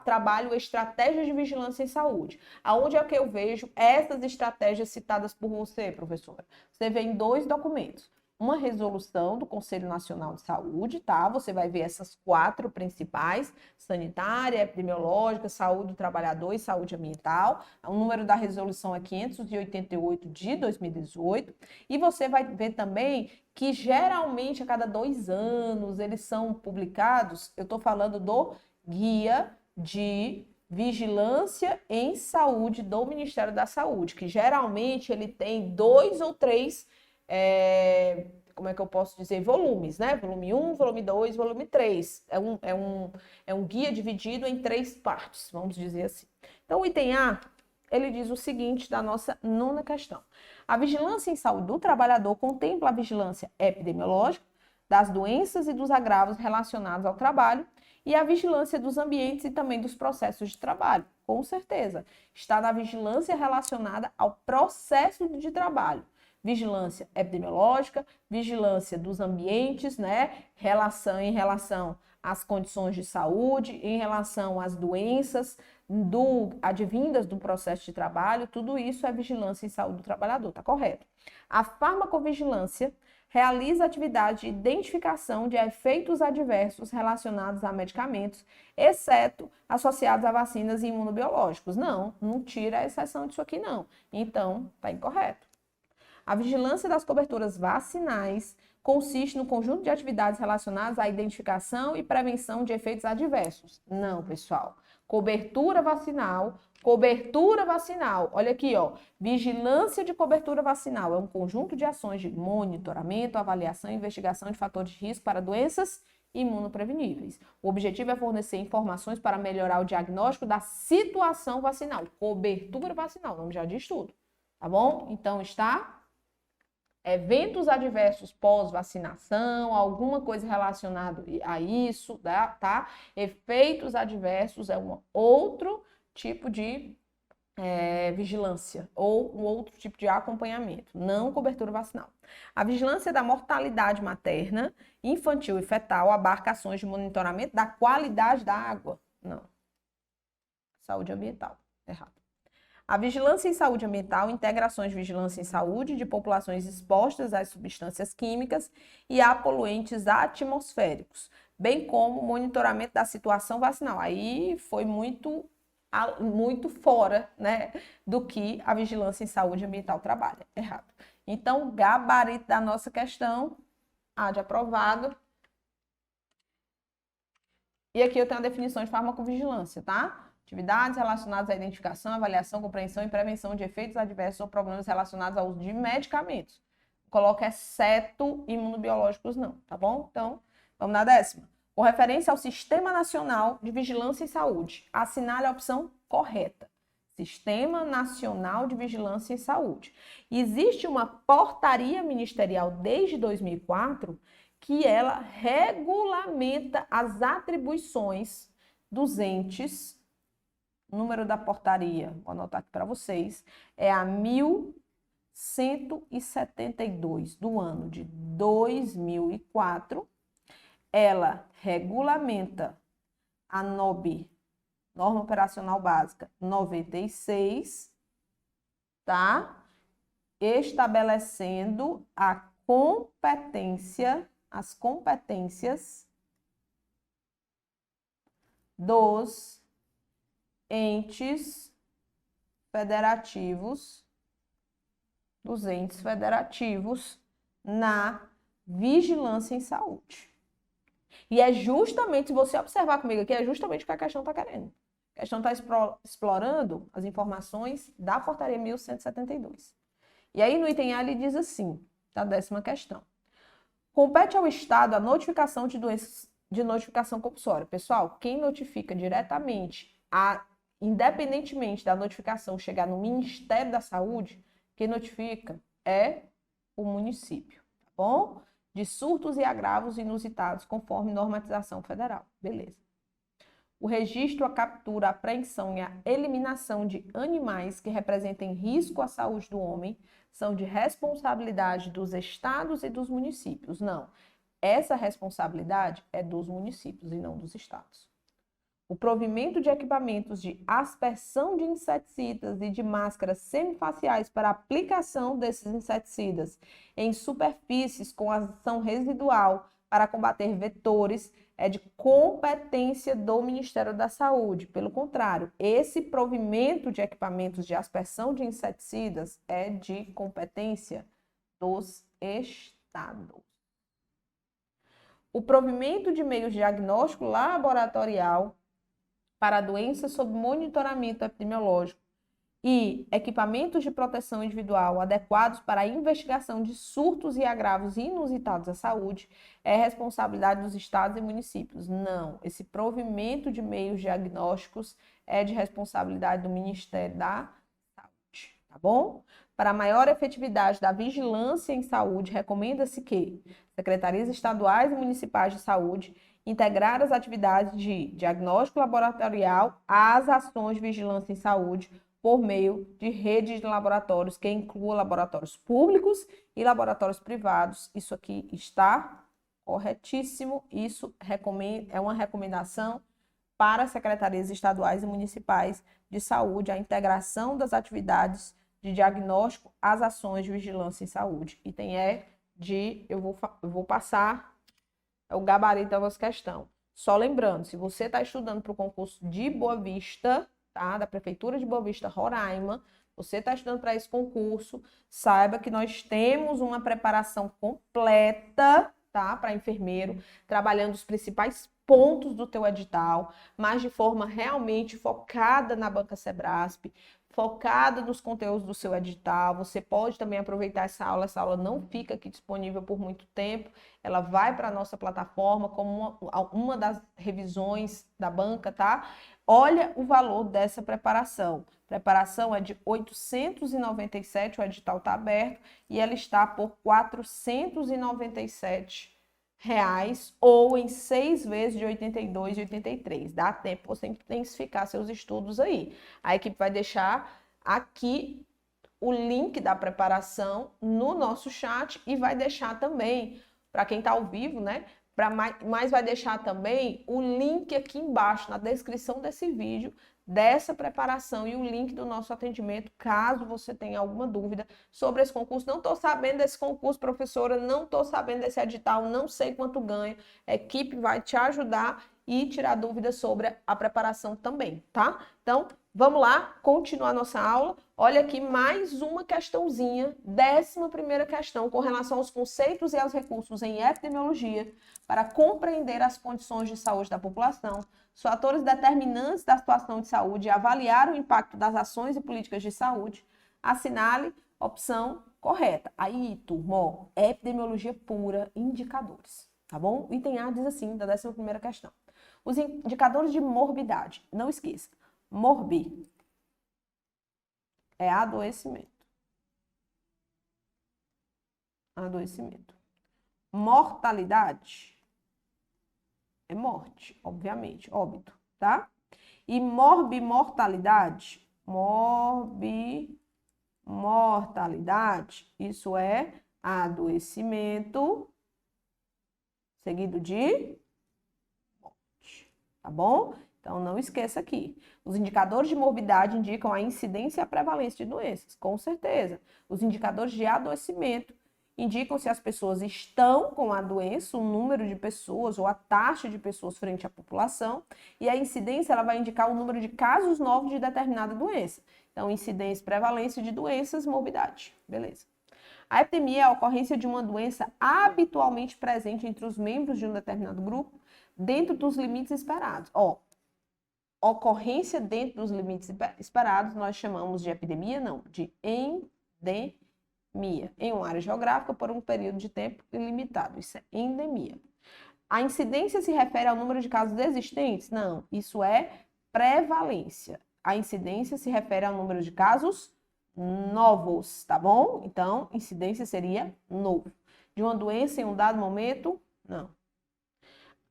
trabalho estratégias de vigilância em saúde. Aonde é que eu vejo essas estratégias citadas por você, professora? Você vê em 2 documentos. Uma resolução do Conselho Nacional de Saúde, tá? Você vai ver essas 4 principais: sanitária, epidemiológica, saúde do trabalhador e saúde ambiental. O número da resolução é 588 de 2018. E você vai ver também que geralmente a cada 2 anos eles são publicados. Eu estou falando do Guia de Vigilância em Saúde do Ministério da Saúde, que geralmente ele tem 2 ou 3 como é que eu posso dizer, volumes, né? Volume 1, volume 2, volume 3. É um guia dividido em 3 partes, vamos dizer assim. Então, o item A, ele diz o seguinte da nossa 9ª questão. A vigilância em saúde do trabalhador contempla a vigilância epidemiológica, das doenças e dos agravos relacionados ao trabalho e a vigilância dos ambientes e também dos processos de trabalho. Com certeza, está na vigilância relacionada ao processo de trabalho. Vigilância epidemiológica, vigilância dos ambientes, né? Em relação às condições de saúde, em relação às doenças advindas do processo de trabalho, tudo isso é vigilância em saúde do trabalhador, tá correto? A farmacovigilância realiza atividade de identificação de efeitos adversos relacionados a medicamentos, exceto associados a vacinas e imunobiológicos. Não tira a exceção disso aqui, não. Então, tá incorreto. A vigilância das coberturas vacinais consiste no conjunto de atividades relacionadas à identificação e prevenção de efeitos adversos. Não, pessoal. Cobertura vacinal, olha aqui, ó, vigilância de cobertura vacinal é um conjunto de ações de monitoramento, avaliação e investigação de fatores de risco para doenças imunopreveníveis. O objetivo é fornecer informações para melhorar o diagnóstico da situação vacinal. Cobertura vacinal, o nome já diz tudo, tá bom? Então está eventos adversos pós-vacinação, alguma coisa relacionada a isso, tá? Efeitos adversos é um outro tipo de vigilância ou um outro tipo de acompanhamento, não cobertura vacinal. A vigilância da mortalidade materna, infantil e fetal abarca ações de monitoramento da qualidade da água. Não. Saúde ambiental. Errado. A vigilância em saúde ambiental integra ações de vigilância em saúde de populações expostas às substâncias químicas e a poluentes atmosféricos, bem como monitoramento da situação vacinal. Aí foi muito fora, né, do que a vigilância em saúde ambiental trabalha. Errado. Então, o gabarito da nossa questão, A de aprovado. E aqui eu tenho a definição de farmacovigilância, tá? Atividades relacionadas à identificação, avaliação, compreensão e prevenção de efeitos adversos ou problemas relacionados ao uso de medicamentos. Coloca exceto imunobiológicos não, tá bom? Então, vamos na 10ª. Com referência ao Sistema Nacional de Vigilância em Saúde, assinale a opção correta. Sistema Nacional de Vigilância em Saúde. Existe uma portaria ministerial desde 2004 que ela regulamenta as atribuições dos entes. O número da portaria, vou anotar aqui para vocês, é a 1172 do ano de 2004. Ela regulamenta a NOB, Norma Operacional Básica 96, tá? Estabelecendo as competências dos entes federativos, na vigilância em saúde. E é justamente, se você observar comigo aqui, é justamente o que a questão está querendo. A questão está explorando as informações da portaria 1172. E aí no item A ele diz assim, da 10ª questão. Compete ao Estado a notificação de doenças de notificação compulsória. Pessoal, quem notifica diretamente, independentemente da notificação chegar no Ministério da Saúde, quem notifica é o município, tá bom? De surtos e agravos inusitados, conforme normatização federal. Beleza. O registro, a captura, a apreensão e a eliminação de animais que representem risco à saúde do homem são de responsabilidade dos estados e dos municípios. Não, essa responsabilidade é dos municípios e não dos estados. O provimento de equipamentos de aspersão de inseticidas e de máscaras semifaciais para aplicação desses inseticidas em superfícies com ação residual para combater vetores é de competência do Ministério da Saúde. Pelo contrário, esse provimento de equipamentos de aspersão de inseticidas é de competência dos estados. O provimento de meios de diagnóstico laboratorial para doenças sob monitoramento epidemiológico e equipamentos de proteção individual adequados para a investigação de surtos e agravos inusitados à saúde é responsabilidade dos estados e municípios. Não, esse provimento de meios diagnósticos é de responsabilidade do Ministério da Saúde, tá bom? Para maior efetividade da vigilância em saúde, recomenda-se que secretarias estaduais e municipais de saúde integrar as atividades de diagnóstico laboratorial às ações de vigilância em saúde por meio de redes de laboratórios que inclua laboratórios públicos e laboratórios privados. Isso aqui está corretíssimo. Isso é uma recomendação para as secretarias estaduais e municipais de saúde, a integração das atividades de diagnóstico às ações de vigilância em saúde. Item eu vou passar o gabarito da vossa questão. Só lembrando, se você está estudando para o concurso de Boa Vista, tá? Da Prefeitura de Boa Vista, Roraima, você está estudando para esse concurso, saiba que nós temos uma preparação completa, tá? Para enfermeiro, trabalhando os principais pontos do teu edital, mas de forma realmente focada na banca Sebrasp, focada nos conteúdos do seu edital. Você pode também aproveitar essa aula não fica aqui disponível por muito tempo, ela vai para a nossa plataforma como uma das revisões da banca, tá? Olha o valor dessa preparação. Preparação é de 897, o edital está aberto, e ela está por R$ 497 ou em 6 vezes de R$ 82,83. Dá tempo você intensificar seus estudos aí. A equipe vai deixar aqui o link da preparação no nosso chat e vai deixar também, para quem está ao vivo, né? Mas vai deixar também o link aqui embaixo, na descrição desse vídeo, dessa preparação e o link do nosso atendimento, caso você tenha alguma dúvida sobre esse concurso. Não estou sabendo desse concurso, professora, não estou sabendo desse edital, não sei quanto ganho. A equipe vai te ajudar e tirar dúvidas sobre a preparação também, tá? Então, vamos lá, continuar nossa aula. Olha aqui mais uma questãozinha, 11ª questão, com relação aos conceitos e aos recursos em epidemiologia para compreender as condições de saúde da população, os fatores determinantes da situação de saúde e avaliar o impacto das ações e políticas de saúde. Assinale opção correta. Aí, turma, ó, epidemiologia pura, indicadores, tá bom? O item A diz assim, da 11ª questão. Os indicadores de morbidade, não esqueça, morbi é adoecimento. Adoecimento. Mortalidade é morte, obviamente, óbito, tá? E morbimortalidade, isso é adoecimento seguido de morte, tá bom? Então, não esqueça aqui. Os indicadores de morbidade indicam a incidência e a prevalência de doenças, com certeza. Os indicadores de adoecimento indicam se as pessoas estão com a doença, o número de pessoas ou a taxa de pessoas frente à população. E a incidência, ela vai indicar o número de casos novos de determinada doença. Então, incidência, prevalência de doenças, morbidade. Beleza. A epidemia é a ocorrência de uma doença habitualmente presente entre os membros de um determinado grupo, dentro dos limites esperados. Ocorrência dentro dos limites esperados, nós chamamos de epidemia, não, de endemia. Em uma área geográfica por um período de tempo ilimitado. Isso é endemia. A incidência se refere ao número de casos existentes? Não, isso é prevalência. A incidência se refere ao número de casos novos, tá bom? Então, incidência seria novo. De uma doença em um dado momento? Não.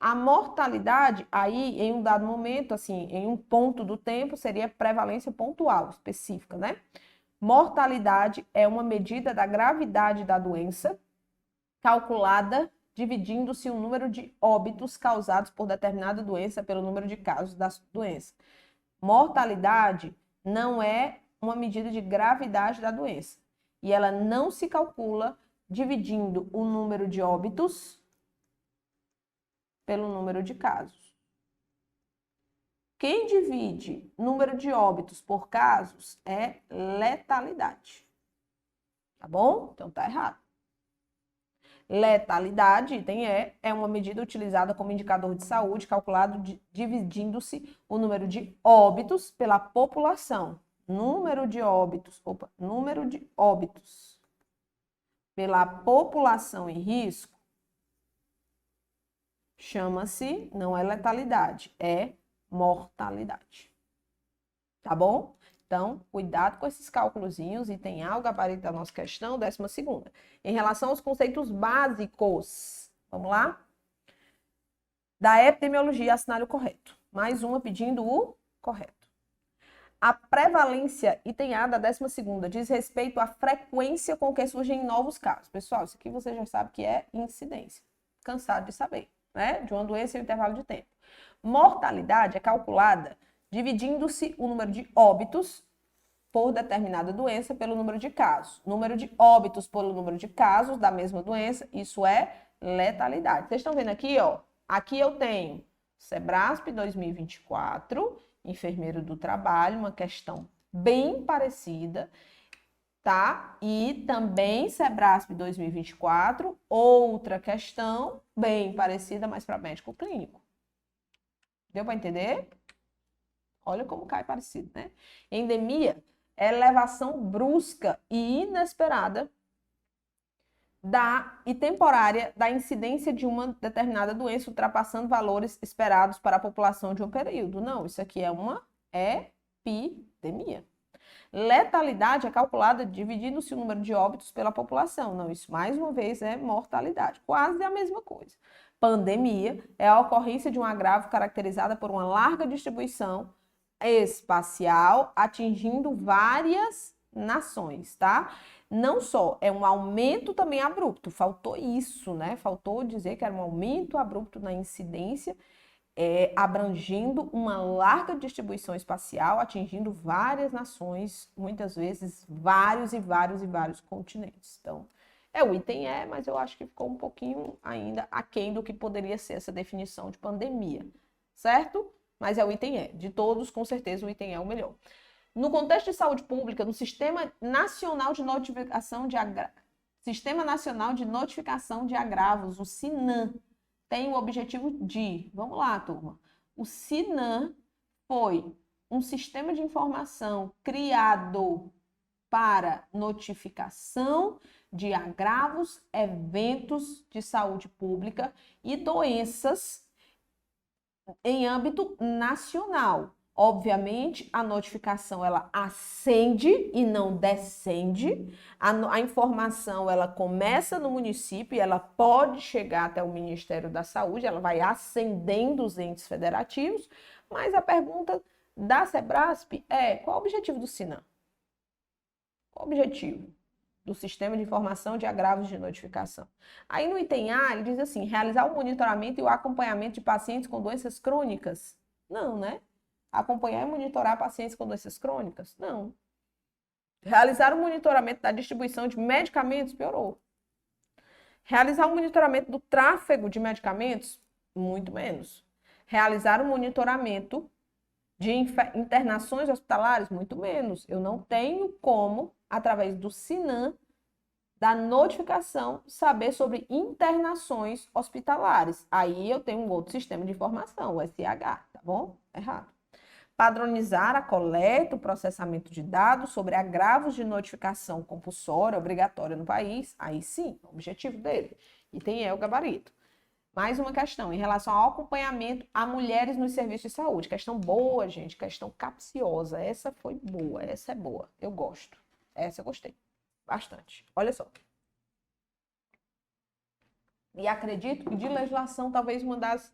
A mortalidade, aí, em um dado momento, assim, em um ponto do tempo, seria prevalência pontual, específica, né? Mortalidade é uma medida da gravidade da doença, calculada dividindo-se o número de óbitos causados por determinada doença pelo número de casos da doença. Mortalidade não é uma medida de gravidade da doença. E ela não se calcula dividindo o número de óbitos pelo número de casos. Quem divide número de óbitos por casos é letalidade. Tá bom? Então tá errado. Letalidade, item é uma medida utilizada como indicador de saúde, calculado dividindo-se o número de óbitos pela população. Número de óbitos pela população em risco chama-se, não é letalidade, é mortalidade. Tá bom? Então, cuidado com esses cálculozinhos, item A, o gabarito da nossa questão, 12ª. Em relação aos conceitos básicos, vamos lá? Da epidemiologia, assinale o correto. Mais uma pedindo o correto. A prevalência, item A da 12ª, diz respeito à frequência com que surgem novos casos. Pessoal, isso aqui você já sabe que é incidência. Cansado de saber, né? De uma doença em um intervalo de tempo. Mortalidade é calculada dividindo-se o número de óbitos por determinada doença pelo número de casos. Número de óbitos pelo número de casos da mesma doença, isso é letalidade. Vocês estão vendo aqui, ó? Aqui eu tenho SEBRASP 2024, enfermeiro do trabalho, uma questão bem parecida, tá? E também SEBRASP 2024, outra questão bem parecida, mas para médico clínico. Deu para entender? Olha como cai parecido, né? Endemia é elevação brusca e inesperada e temporária da incidência de uma determinada doença, ultrapassando valores esperados para a população de um período. Não, isso aqui é uma epidemia. Letalidade é calculada dividindo-se o número de óbitos pela população. Não, isso mais uma vez é mortalidade. Quase a mesma coisa. Pandemia é a ocorrência de um agravo caracterizada por uma larga distribuição espacial, atingindo várias nações, tá? Não só, é um aumento também abrupto. Faltou isso, né? Faltou dizer que era um aumento abrupto na incidência, abrangendo uma larga distribuição espacial, atingindo várias nações, muitas vezes vários e vários e vários continentes. Então, o item mas eu acho que ficou um pouquinho ainda aquém do que poderia ser essa definição de pandemia, certo? Mas o item de todos, com certeza o item é o melhor. No contexto de saúde pública, no Sistema Nacional de Notificação de Agravos, o SINAM, tem o objetivo de... Vamos lá, turma. O SINAM foi um sistema de informação criado para notificação de agravos, eventos de saúde pública e doenças em âmbito nacional. Obviamente, a notificação, ela ascende e não descende. A informação, ela começa no município e ela pode chegar até o Ministério da Saúde, ela vai ascendendo os entes federativos, mas a pergunta da SEBRASP qual é o objetivo do SINAM? Qual o objetivo do Sistema de Informação de Agravos de Notificação? Aí no item A, ele diz assim, realizar o monitoramento e o acompanhamento de pacientes com doenças crônicas? Não, né? Acompanhar e monitorar pacientes com doenças crônicas? Não. Realizar o monitoramento da distribuição de medicamentos? Piorou. Realizar o monitoramento do tráfego de medicamentos? Muito menos. Realizar o monitoramento de internações hospitalares? Muito menos. Eu não tenho como, através do SINAM, da notificação, saber sobre internações hospitalares. Aí eu tenho um outro sistema de informação, o SH, tá bom? Errado. Padronizar a coleta, o processamento de dados sobre agravos de notificação compulsória, obrigatória no país. Aí sim, o objetivo dele. E tem o gabarito. Mais uma questão, em relação ao acompanhamento a mulheres nos serviços de saúde. Questão boa, gente, questão capciosa. Essa foi boa, essa é boa. Eu gosto. Essa eu gostei bastante. Olha só. E acredito que de legislação, talvez uma das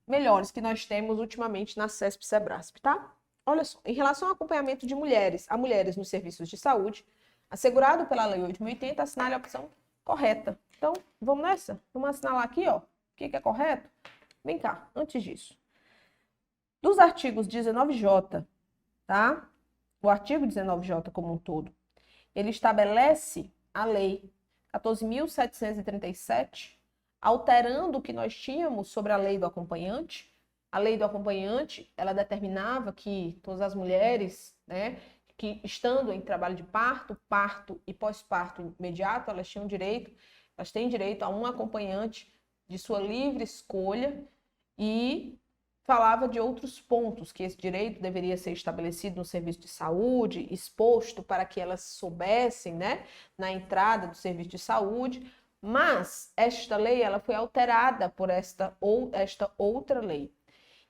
melhores que nós temos ultimamente na CESP-SEBRASP, tá? Olha só, em relação ao acompanhamento de mulheres a mulheres nos serviços de saúde, assegurado pela Lei 8.080, assinale a opção correta. Então, vamos nessa? Vamos assinalar aqui, ó, o que é correto? Vem cá, antes disso. Dos artigos 19J, tá? O artigo 19J como um todo, ele estabelece a Lei 14.737, alterando o que nós tínhamos sobre a lei do acompanhante. A lei do acompanhante, ela determinava que todas as mulheres, né, que estando em trabalho de parto, parto e pós-parto imediato, elas têm direito a um acompanhante de sua livre escolha, e falava de outros pontos, que esse direito deveria ser estabelecido no serviço de saúde, exposto para que elas soubessem, né, na entrada do serviço de saúde. Mas esta lei, ela foi alterada por esta outra lei.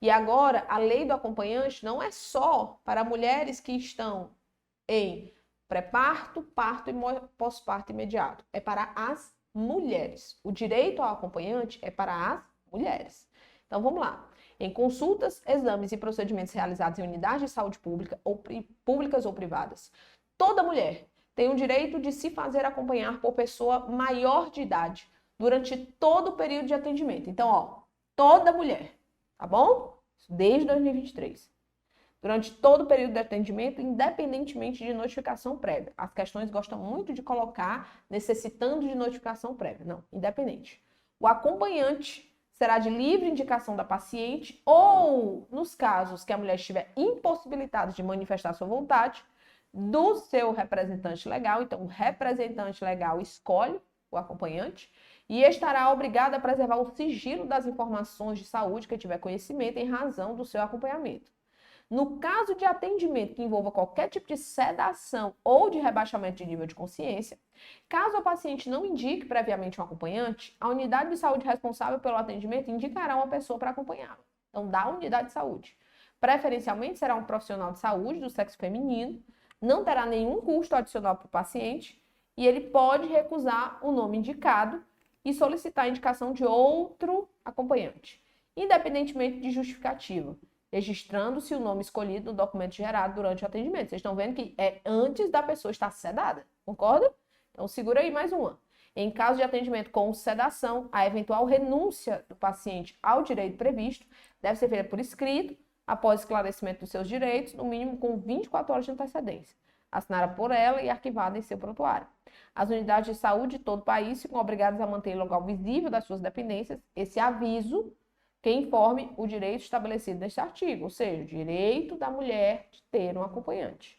E agora, a lei do acompanhante não é só para mulheres que estão em pré-parto, parto e pós-parto imediato. É para as mulheres. O direito ao acompanhante é para as mulheres. Então, vamos lá. Em consultas, exames e procedimentos realizados em unidades de saúde pública ou públicas ou privadas, toda mulher tem o direito de se fazer acompanhar por pessoa maior de idade durante todo o período de atendimento. Então, ó, toda mulher, tá bom? Desde 2023. Durante todo o período de atendimento, independentemente de notificação prévia. As questões gostam muito de colocar necessitando de notificação prévia. Não, independente. O acompanhante será de livre indicação da paciente ou, nos casos que a mulher estiver impossibilitada de manifestar sua vontade, do seu representante legal. Então, o representante legal escolhe o acompanhante e estará obrigado a preservar o sigilo das informações de saúde que tiver conhecimento em razão do seu acompanhamento. No caso de atendimento que envolva qualquer tipo de sedação ou de rebaixamento de nível de consciência, caso a paciente não indique previamente um acompanhante, a unidade de saúde responsável pelo atendimento indicará uma pessoa para acompanhá-la. Então, da unidade de saúde. Preferencialmente será um profissional de saúde do sexo feminino, não terá nenhum custo adicional para o paciente e ele pode recusar o nome indicado e solicitar a indicação de outro acompanhante, independentemente de justificativa, registrando-se o nome escolhido no documento gerado durante o atendimento. Vocês estão vendo que é antes da pessoa estar sedada, concorda? Então, segura aí mais uma. Em caso de atendimento com sedação, a eventual renúncia do paciente ao direito previsto deve ser feita por escrito, após esclarecimento dos seus direitos, no mínimo com 24 horas de antecedência, assinada por ela e arquivada em seu prontuário. As unidades de saúde de todo o país ficam obrigadas a manter o local visível das suas dependências esse aviso que informe o direito estabelecido neste artigo, ou seja, o direito da mulher de ter um acompanhante.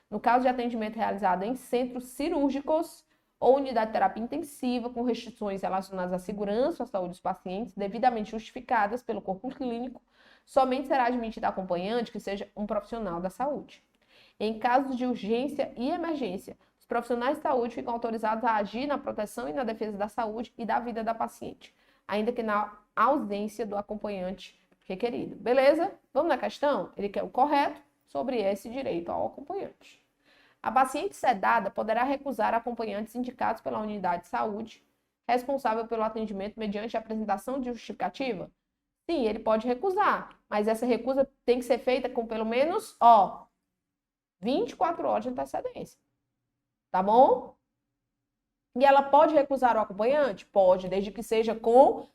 No caso de atendimento realizado em centros cirúrgicos ou unidade de terapia intensiva com restrições relacionadas à segurança e à saúde dos pacientes, devidamente justificadas pelo corpo clínico, somente será admitido acompanhante que seja um profissional da saúde. Em casos de urgência e emergência, os profissionais de saúde ficam autorizados a agir na proteção e na defesa da saúde e da vida da paciente, ainda que na ausência do acompanhante requerido. Beleza? Vamos na questão? Ele quer o correto sobre esse direito ao acompanhante. A paciente sedada poderá recusar acompanhantes indicados pela unidade de saúde responsável pelo atendimento mediante a apresentação de justificativa? Sim, ele pode recusar, mas essa recusa tem que ser feita com pelo menos, 24 horas de antecedência. Tá bom? E ela pode recusar o acompanhante? Pode, desde que seja com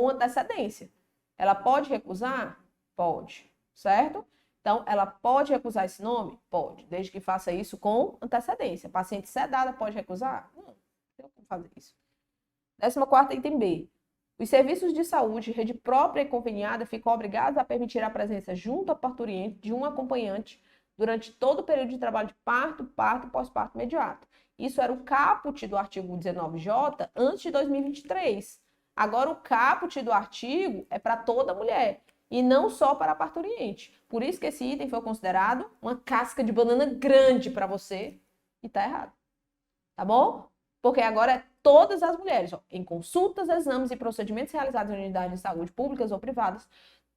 antecedência. Ela pode recusar? Pode, certo? Então, ela pode recusar esse nome? Pode, desde que faça isso com antecedência. Paciente sedada pode recusar? Não tem como fazer isso. 14ª, item B. Os serviços de saúde, rede própria e conveniada, ficam obrigados a permitir a presença junto ao parturiente de um acompanhante durante todo o período de trabalho de parto, parto e pós-parto imediato. Isso era o caput do artigo 19J antes de 2023. Agora, o caput do artigo é para toda mulher e não só para a parturiente. Por isso que esse item foi considerado uma casca de banana grande para você e tá errado. Tá bom? Porque agora é todas as mulheres, em consultas, exames e procedimentos realizados em unidades de saúde públicas ou privadas,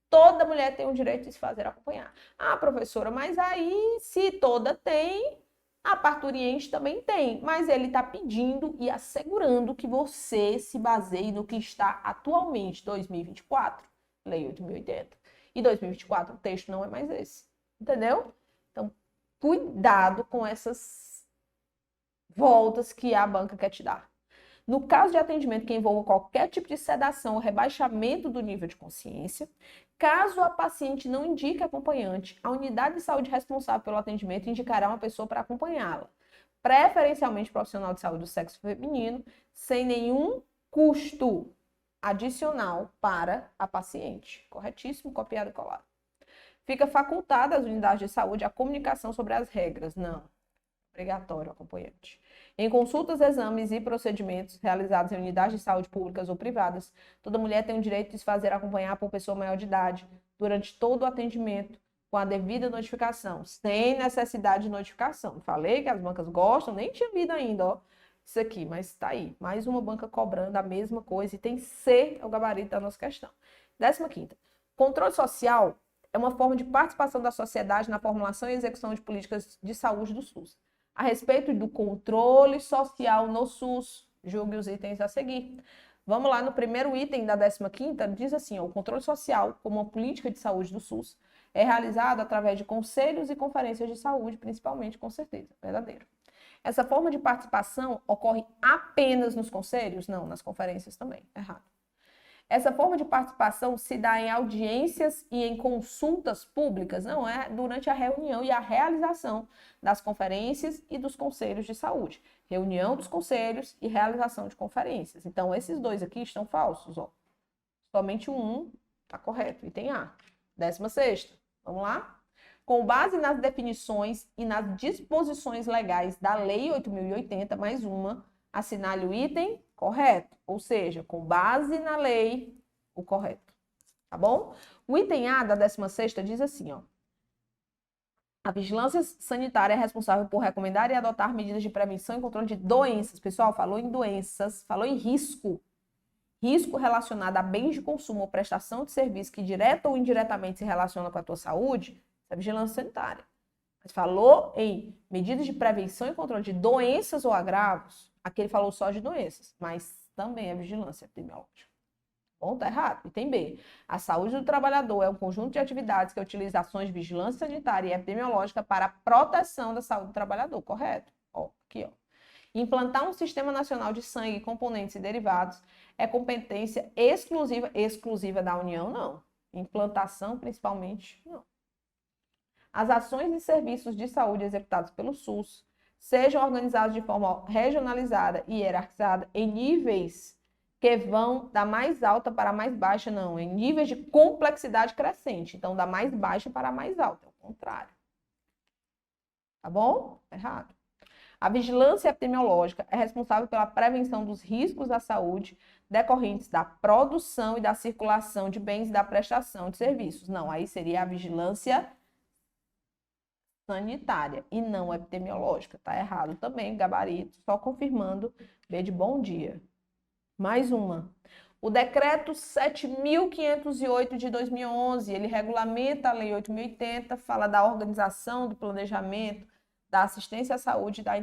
toda mulher tem o direito de se fazer acompanhar. Ah, professora, mas aí se toda tem, a parturiente também tem. Mas ele está pedindo e assegurando que você se baseie no que está atualmente, 2024, Lei 8.080. E 2024 o texto não é mais esse. Entendeu? Então, cuidado com essas voltas que a banca quer te dar. No caso de atendimento que envolva qualquer tipo de sedação ou rebaixamento do nível de consciência, caso a paciente não indique acompanhante, a unidade de saúde responsável pelo atendimento indicará uma pessoa para acompanhá-la, preferencialmente profissional de saúde do sexo feminino, sem nenhum custo adicional para a paciente. Corretíssimo, copiado e colado. Fica facultada às unidades de saúde a comunicação sobre as regras. Não. Obrigatório acompanhante. Em consultas, exames e procedimentos realizados em unidades de saúde públicas ou privadas, toda mulher tem o direito de se fazer acompanhar por pessoa maior de idade durante todo o atendimento, com a devida notificação, sem necessidade de notificação. Falei que as bancas gostam, nem tinha vindo ainda, isso aqui, mas tá aí. Mais uma banca cobrando a mesma coisa e tem C, é o gabarito da nossa questão. 15ª. Controle social é uma forma de participação da sociedade na formulação e execução de políticas de saúde do SUS. A respeito do controle social no SUS, julgue os itens a seguir. Vamos lá no primeiro item da 15ª, diz assim, ó, o controle social, como uma política de saúde do SUS, é realizado através de conselhos e conferências de saúde, principalmente, com certeza, verdadeiro. Essa forma de participação ocorre apenas nos conselhos? Não, nas conferências também, errado. Essa forma de participação se dá em audiências e em consultas públicas? Não, é durante a reunião e a realização das conferências e dos conselhos de saúde. Reunião dos conselhos e realização de conferências. Então, esses dois aqui estão falsos, ó. Somente um está correto, item A. 16ª, vamos lá? Com base nas definições e nas disposições legais da Lei 8.080, mais uma, assinale o item correto, ou seja, com base na lei, o correto, tá bom? O item A da 16ª diz assim, ó. A vigilância sanitária é responsável por recomendar e adotar medidas de prevenção e controle de doenças. Pessoal, falou em doenças, falou em risco. Risco relacionado a bens de consumo ou prestação de serviço que direta ou indiretamente se relaciona com a tua saúde, é vigilância sanitária. Mas falou em medidas de prevenção e controle de doenças ou agravos, aqui ele falou só de doenças, mas também é vigilância epidemiológica. Bom, tá errado. Item B. A saúde do trabalhador é um conjunto de atividades que utiliza ações de vigilância sanitária e epidemiológica para a proteção da saúde do trabalhador. Correto? Ó, aqui, ó. Implantar um sistema nacional de sangue, componentes e derivados é competência exclusiva da União? Não. Implantação, principalmente, não. As ações e serviços de saúde executados pelo SUS sejam organizados de forma regionalizada e hierarquizada em níveis que vão da mais alta para a mais baixa, não, em níveis de complexidade crescente. Então, da mais baixa para a mais alta, é o contrário. Tá bom? Errado. A vigilância epidemiológica é responsável pela prevenção dos riscos à saúde decorrentes da produção e da circulação de bens e da prestação de serviços. Não, aí seria a vigilância sanitária e não epidemiológica. Tá errado também, gabarito, só confirmando. B de bom dia. Mais uma. O decreto 7.508 de 2011, ele regulamenta a lei 8.080, fala da organização, do planejamento, da assistência à saúde e da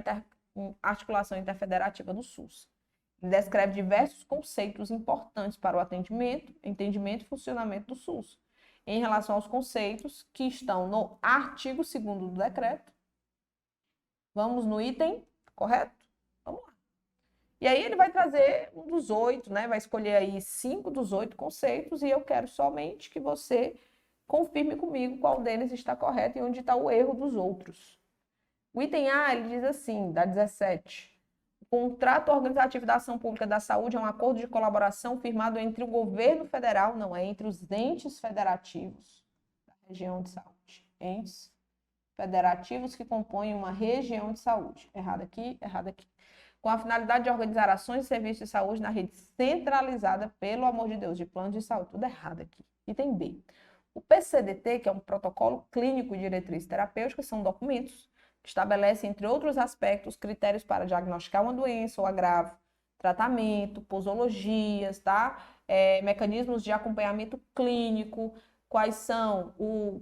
articulação interfederativa no SUS. Ele descreve diversos conceitos importantes para o entendimento e funcionamento do SUS, em relação aos conceitos que estão no artigo 2º do decreto. Vamos no item, correto? Vamos lá. E aí ele vai trazer um dos 8, né? Vai escolher aí 5 dos 8 conceitos e eu quero somente que você confirme comigo qual deles está correto e onde está o erro dos outros. O item A, ele diz assim, da 17. O contrato organizativo da ação pública da saúde é um acordo de colaboração firmado entre o governo federal, não é, entre os entes federativos da região de saúde. Entes federativos que compõem uma região de saúde. Errado aqui, errado aqui. Com a finalidade de organizar ações de serviços de saúde na rede centralizada, pelo amor de Deus, de planos de saúde. Tudo errado aqui. Item B. O PCDT, que é um protocolo clínico e diretrizes terapêuticas, são documentos que estabelecem, entre outros aspectos, critérios para diagnosticar uma doença ou agravo, tratamento, posologias, tá? Mecanismos de acompanhamento clínico, quais são,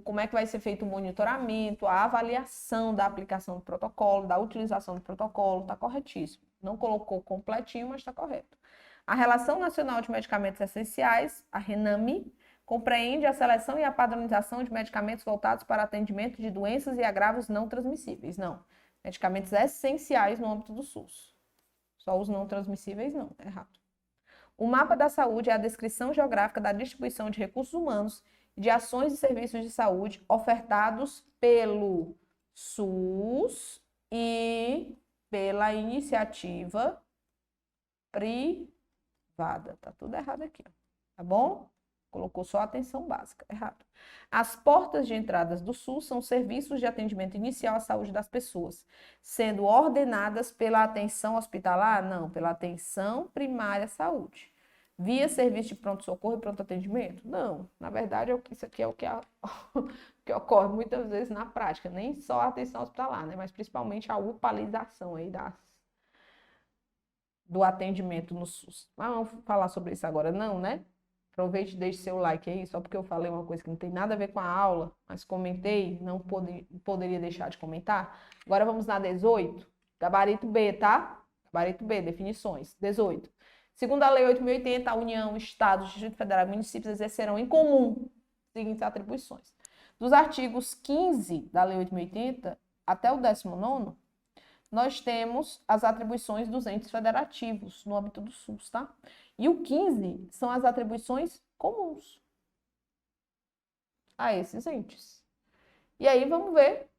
como é que vai ser feito o monitoramento, a avaliação da aplicação do protocolo, da utilização do protocolo, está corretíssimo. Não colocou completinho, mas está correto. A Relação Nacional de Medicamentos Essenciais, a RENAME, compreende a seleção e a padronização de medicamentos voltados para atendimento de doenças e agravos não transmissíveis. Não, medicamentos essenciais no âmbito do SUS. Só os não transmissíveis não, é errado. O mapa da saúde é a descrição geográfica da distribuição de recursos humanos e de ações e serviços de saúde ofertados pelo SUS e pela iniciativa privada. Tá tudo errado aqui, ó. Tá bom? Colocou só atenção básica, errado. As portas de entradas do SUS são serviços de atendimento inicial à saúde das pessoas, sendo ordenadas pela atenção hospitalar? Não, pela atenção primária à saúde. Via serviço de pronto-socorro e pronto-atendimento? Não, na verdade, isso aqui é o que ocorre muitas vezes na prática, nem só a atenção hospitalar, né? Mas principalmente a upalização aí do atendimento no SUS. Mas vamos falar sobre isso agora, não, né? Aproveite e deixe seu like aí, só porque eu falei uma coisa que não tem nada a ver com a aula, mas comentei, não poderia deixar de comentar. Agora vamos na 18, gabarito B, tá? Gabarito B, definições. 18. Segundo a Lei 8.080, a União, Estados, Distrito Federal e municípios exercerão em comum as seguintes atribuições. Dos artigos 15 da Lei 8.080 até o 19º, nós temos as atribuições dos entes federativos no âmbito do SUS, tá? E o 15 são as atribuições comuns a esses entes. E aí vamos ver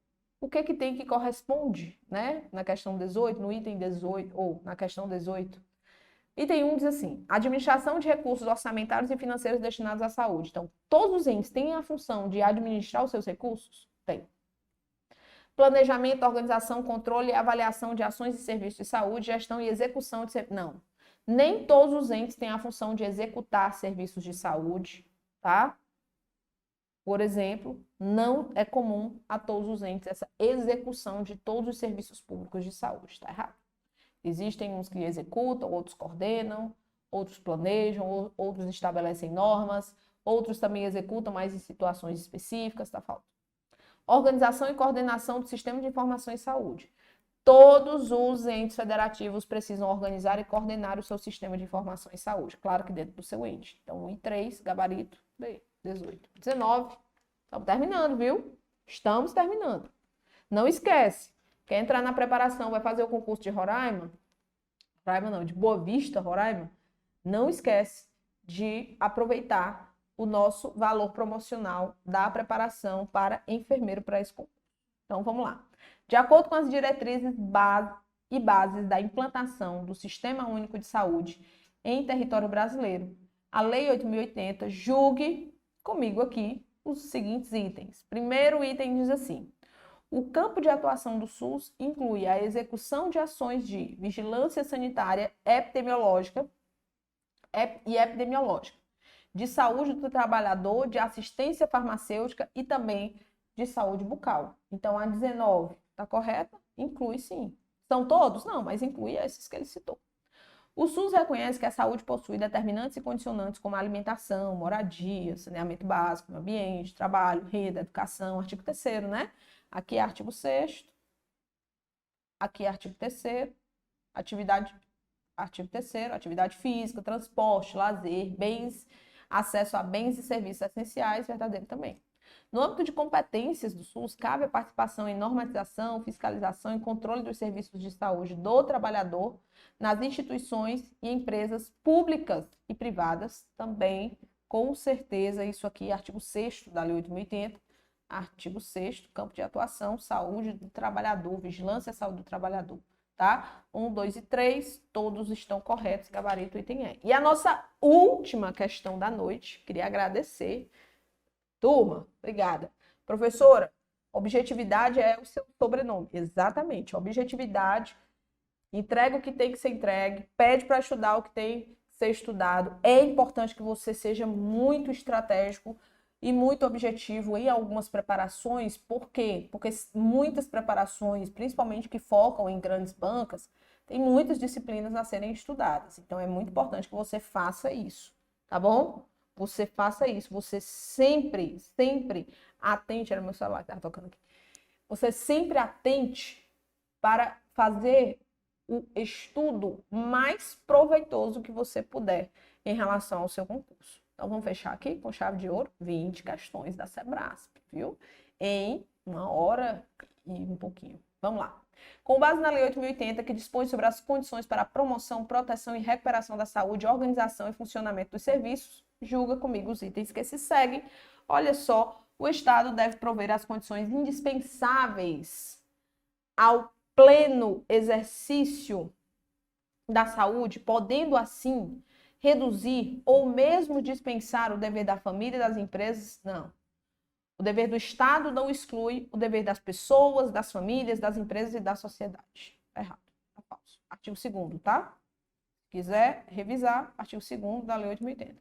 o que tem que corresponde, né? Na questão 18, no item 18, ou na questão 18. Item 1 diz assim: administração de recursos orçamentários e financeiros destinados à saúde. Então, todos os entes têm a função de administrar os seus recursos? Tem. Planejamento, organização, controle e avaliação de ações e serviços de saúde, gestão e execução de serviços. Não. Nem todos os entes têm a função de executar serviços de saúde, tá? Por exemplo, não é comum a todos os entes essa execução de todos os serviços públicos de saúde, tá errado? Existem uns que executam, outros coordenam, outros planejam, outros estabelecem normas, outros também executam, mas em situações específicas, tá faltando. Organização e coordenação do sistema de informação em saúde. Todos os entes federativos precisam organizar e coordenar o seu sistema de informação em saúde. Claro que dentro do seu ente. Então, 1 e 3, gabarito B, 18. 19, estamos terminando, viu? Estamos terminando. Não esquece, quer entrar na preparação, vai fazer o concurso de Roraima? Roraima não, de Boa Vista, Roraima? Não esquece de aproveitar o nosso valor promocional da preparação para enfermeiro para esse concurso. Então, vamos lá. De acordo com as diretrizes e bases da implantação do Sistema Único de Saúde em território brasileiro, a Lei 8.080 julgue comigo aqui os seguintes itens. Primeiro item diz assim: o campo de atuação do SUS inclui a execução de ações de vigilância sanitária epidemiológica, de saúde do trabalhador, de assistência farmacêutica e também de saúde bucal. Então, a 19, tá correta? Inclui sim. São todos? Não, mas inclui esses que ele citou. O SUS reconhece que a saúde possui determinantes e condicionantes como alimentação, moradia, saneamento básico, ambiente, trabalho, renda, educação, artigo 3º, né? Aqui é artigo 6º, aqui é artigo 3º, artigo 3º, atividade física, transporte, lazer, bens, acesso a bens e serviços essenciais, verdadeiro também. No âmbito de competências do SUS, cabe a participação em normatização, fiscalização e controle dos serviços de saúde do trabalhador nas instituições e empresas públicas e privadas, também, com certeza, isso aqui, artigo 6º da Lei 8.080, artigo 6º, campo de atuação, saúde do trabalhador, vigilância à saúde do trabalhador, tá? 1, 2 e 3, todos estão corretos, gabarito, item E. E a nossa última questão da noite, queria agradecer. Turma, obrigada. Professora, objetividade é o seu sobrenome. Exatamente, objetividade. Entrega o que tem que ser entregue, pede para estudar o que tem que ser estudado. É importante que você seja muito estratégico e muito objetivo em algumas preparações. Por quê? Porque muitas preparações, principalmente que focam em grandes bancas, tem muitas disciplinas a serem estudadas. Então, é muito importante que você faça isso, tá bom? Você faça isso, você sempre atente, era meu celular que estava tocando aqui, você sempre atente para fazer o estudo mais proveitoso que você puder em relação ao seu concurso. Então, vamos fechar aqui com chave de ouro, 20 questões da Sebrasp, viu? Em 1 hora e um pouquinho. Vamos lá. Com base na Lei 8.080, que dispõe sobre as condições para a promoção, proteção e recuperação da saúde, organização e funcionamento dos serviços, julga comigo os itens que se seguem. Olha só, o Estado deve prover as condições indispensáveis ao pleno exercício da saúde, podendo assim reduzir ou mesmo dispensar o dever da família e das empresas? Não. O dever do Estado não exclui o dever das pessoas, das famílias, das empresas e da sociedade. Tá errado, tá falso. Artigo 2º, tá? Se quiser revisar, artigo 2º da Lei 8.080.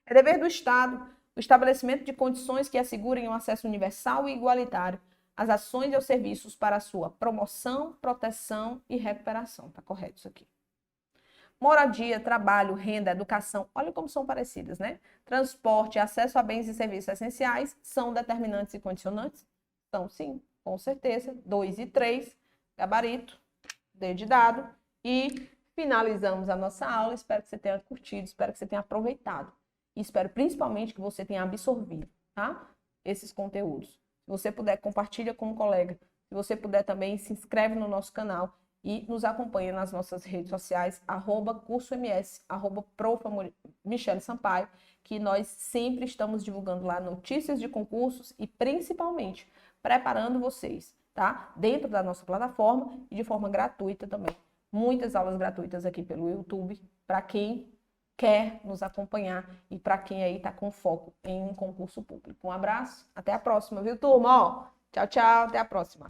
É dever do Estado o estabelecimento de condições que assegurem o acesso universal e igualitário às ações e aos serviços para a sua promoção, proteção e recuperação. Tá correto isso aqui. Moradia, trabalho, renda, educação, olha como são parecidas, né? Transporte, acesso a bens e serviços essenciais são determinantes e condicionantes? São sim, com certeza. 2 e 3, gabarito, D de dado. E finalizamos a nossa aula. Espero que você tenha curtido, espero que você tenha aproveitado. E espero principalmente que você tenha absorvido, tá? Esses conteúdos. Se você puder, compartilha com um colega. Se você puder também, se inscreve no nosso canal e nos acompanha nas nossas redes sociais, @cursoms, @prof.Michele Sampaio, que nós sempre estamos divulgando lá notícias de concursos e principalmente preparando vocês, tá? Dentro da nossa plataforma e de forma gratuita também. Muitas aulas gratuitas aqui pelo YouTube, para quem quer nos acompanhar e para quem aí está com foco em um concurso público. Um abraço, até a próxima, viu, turma? Ó, tchau, tchau, até a próxima.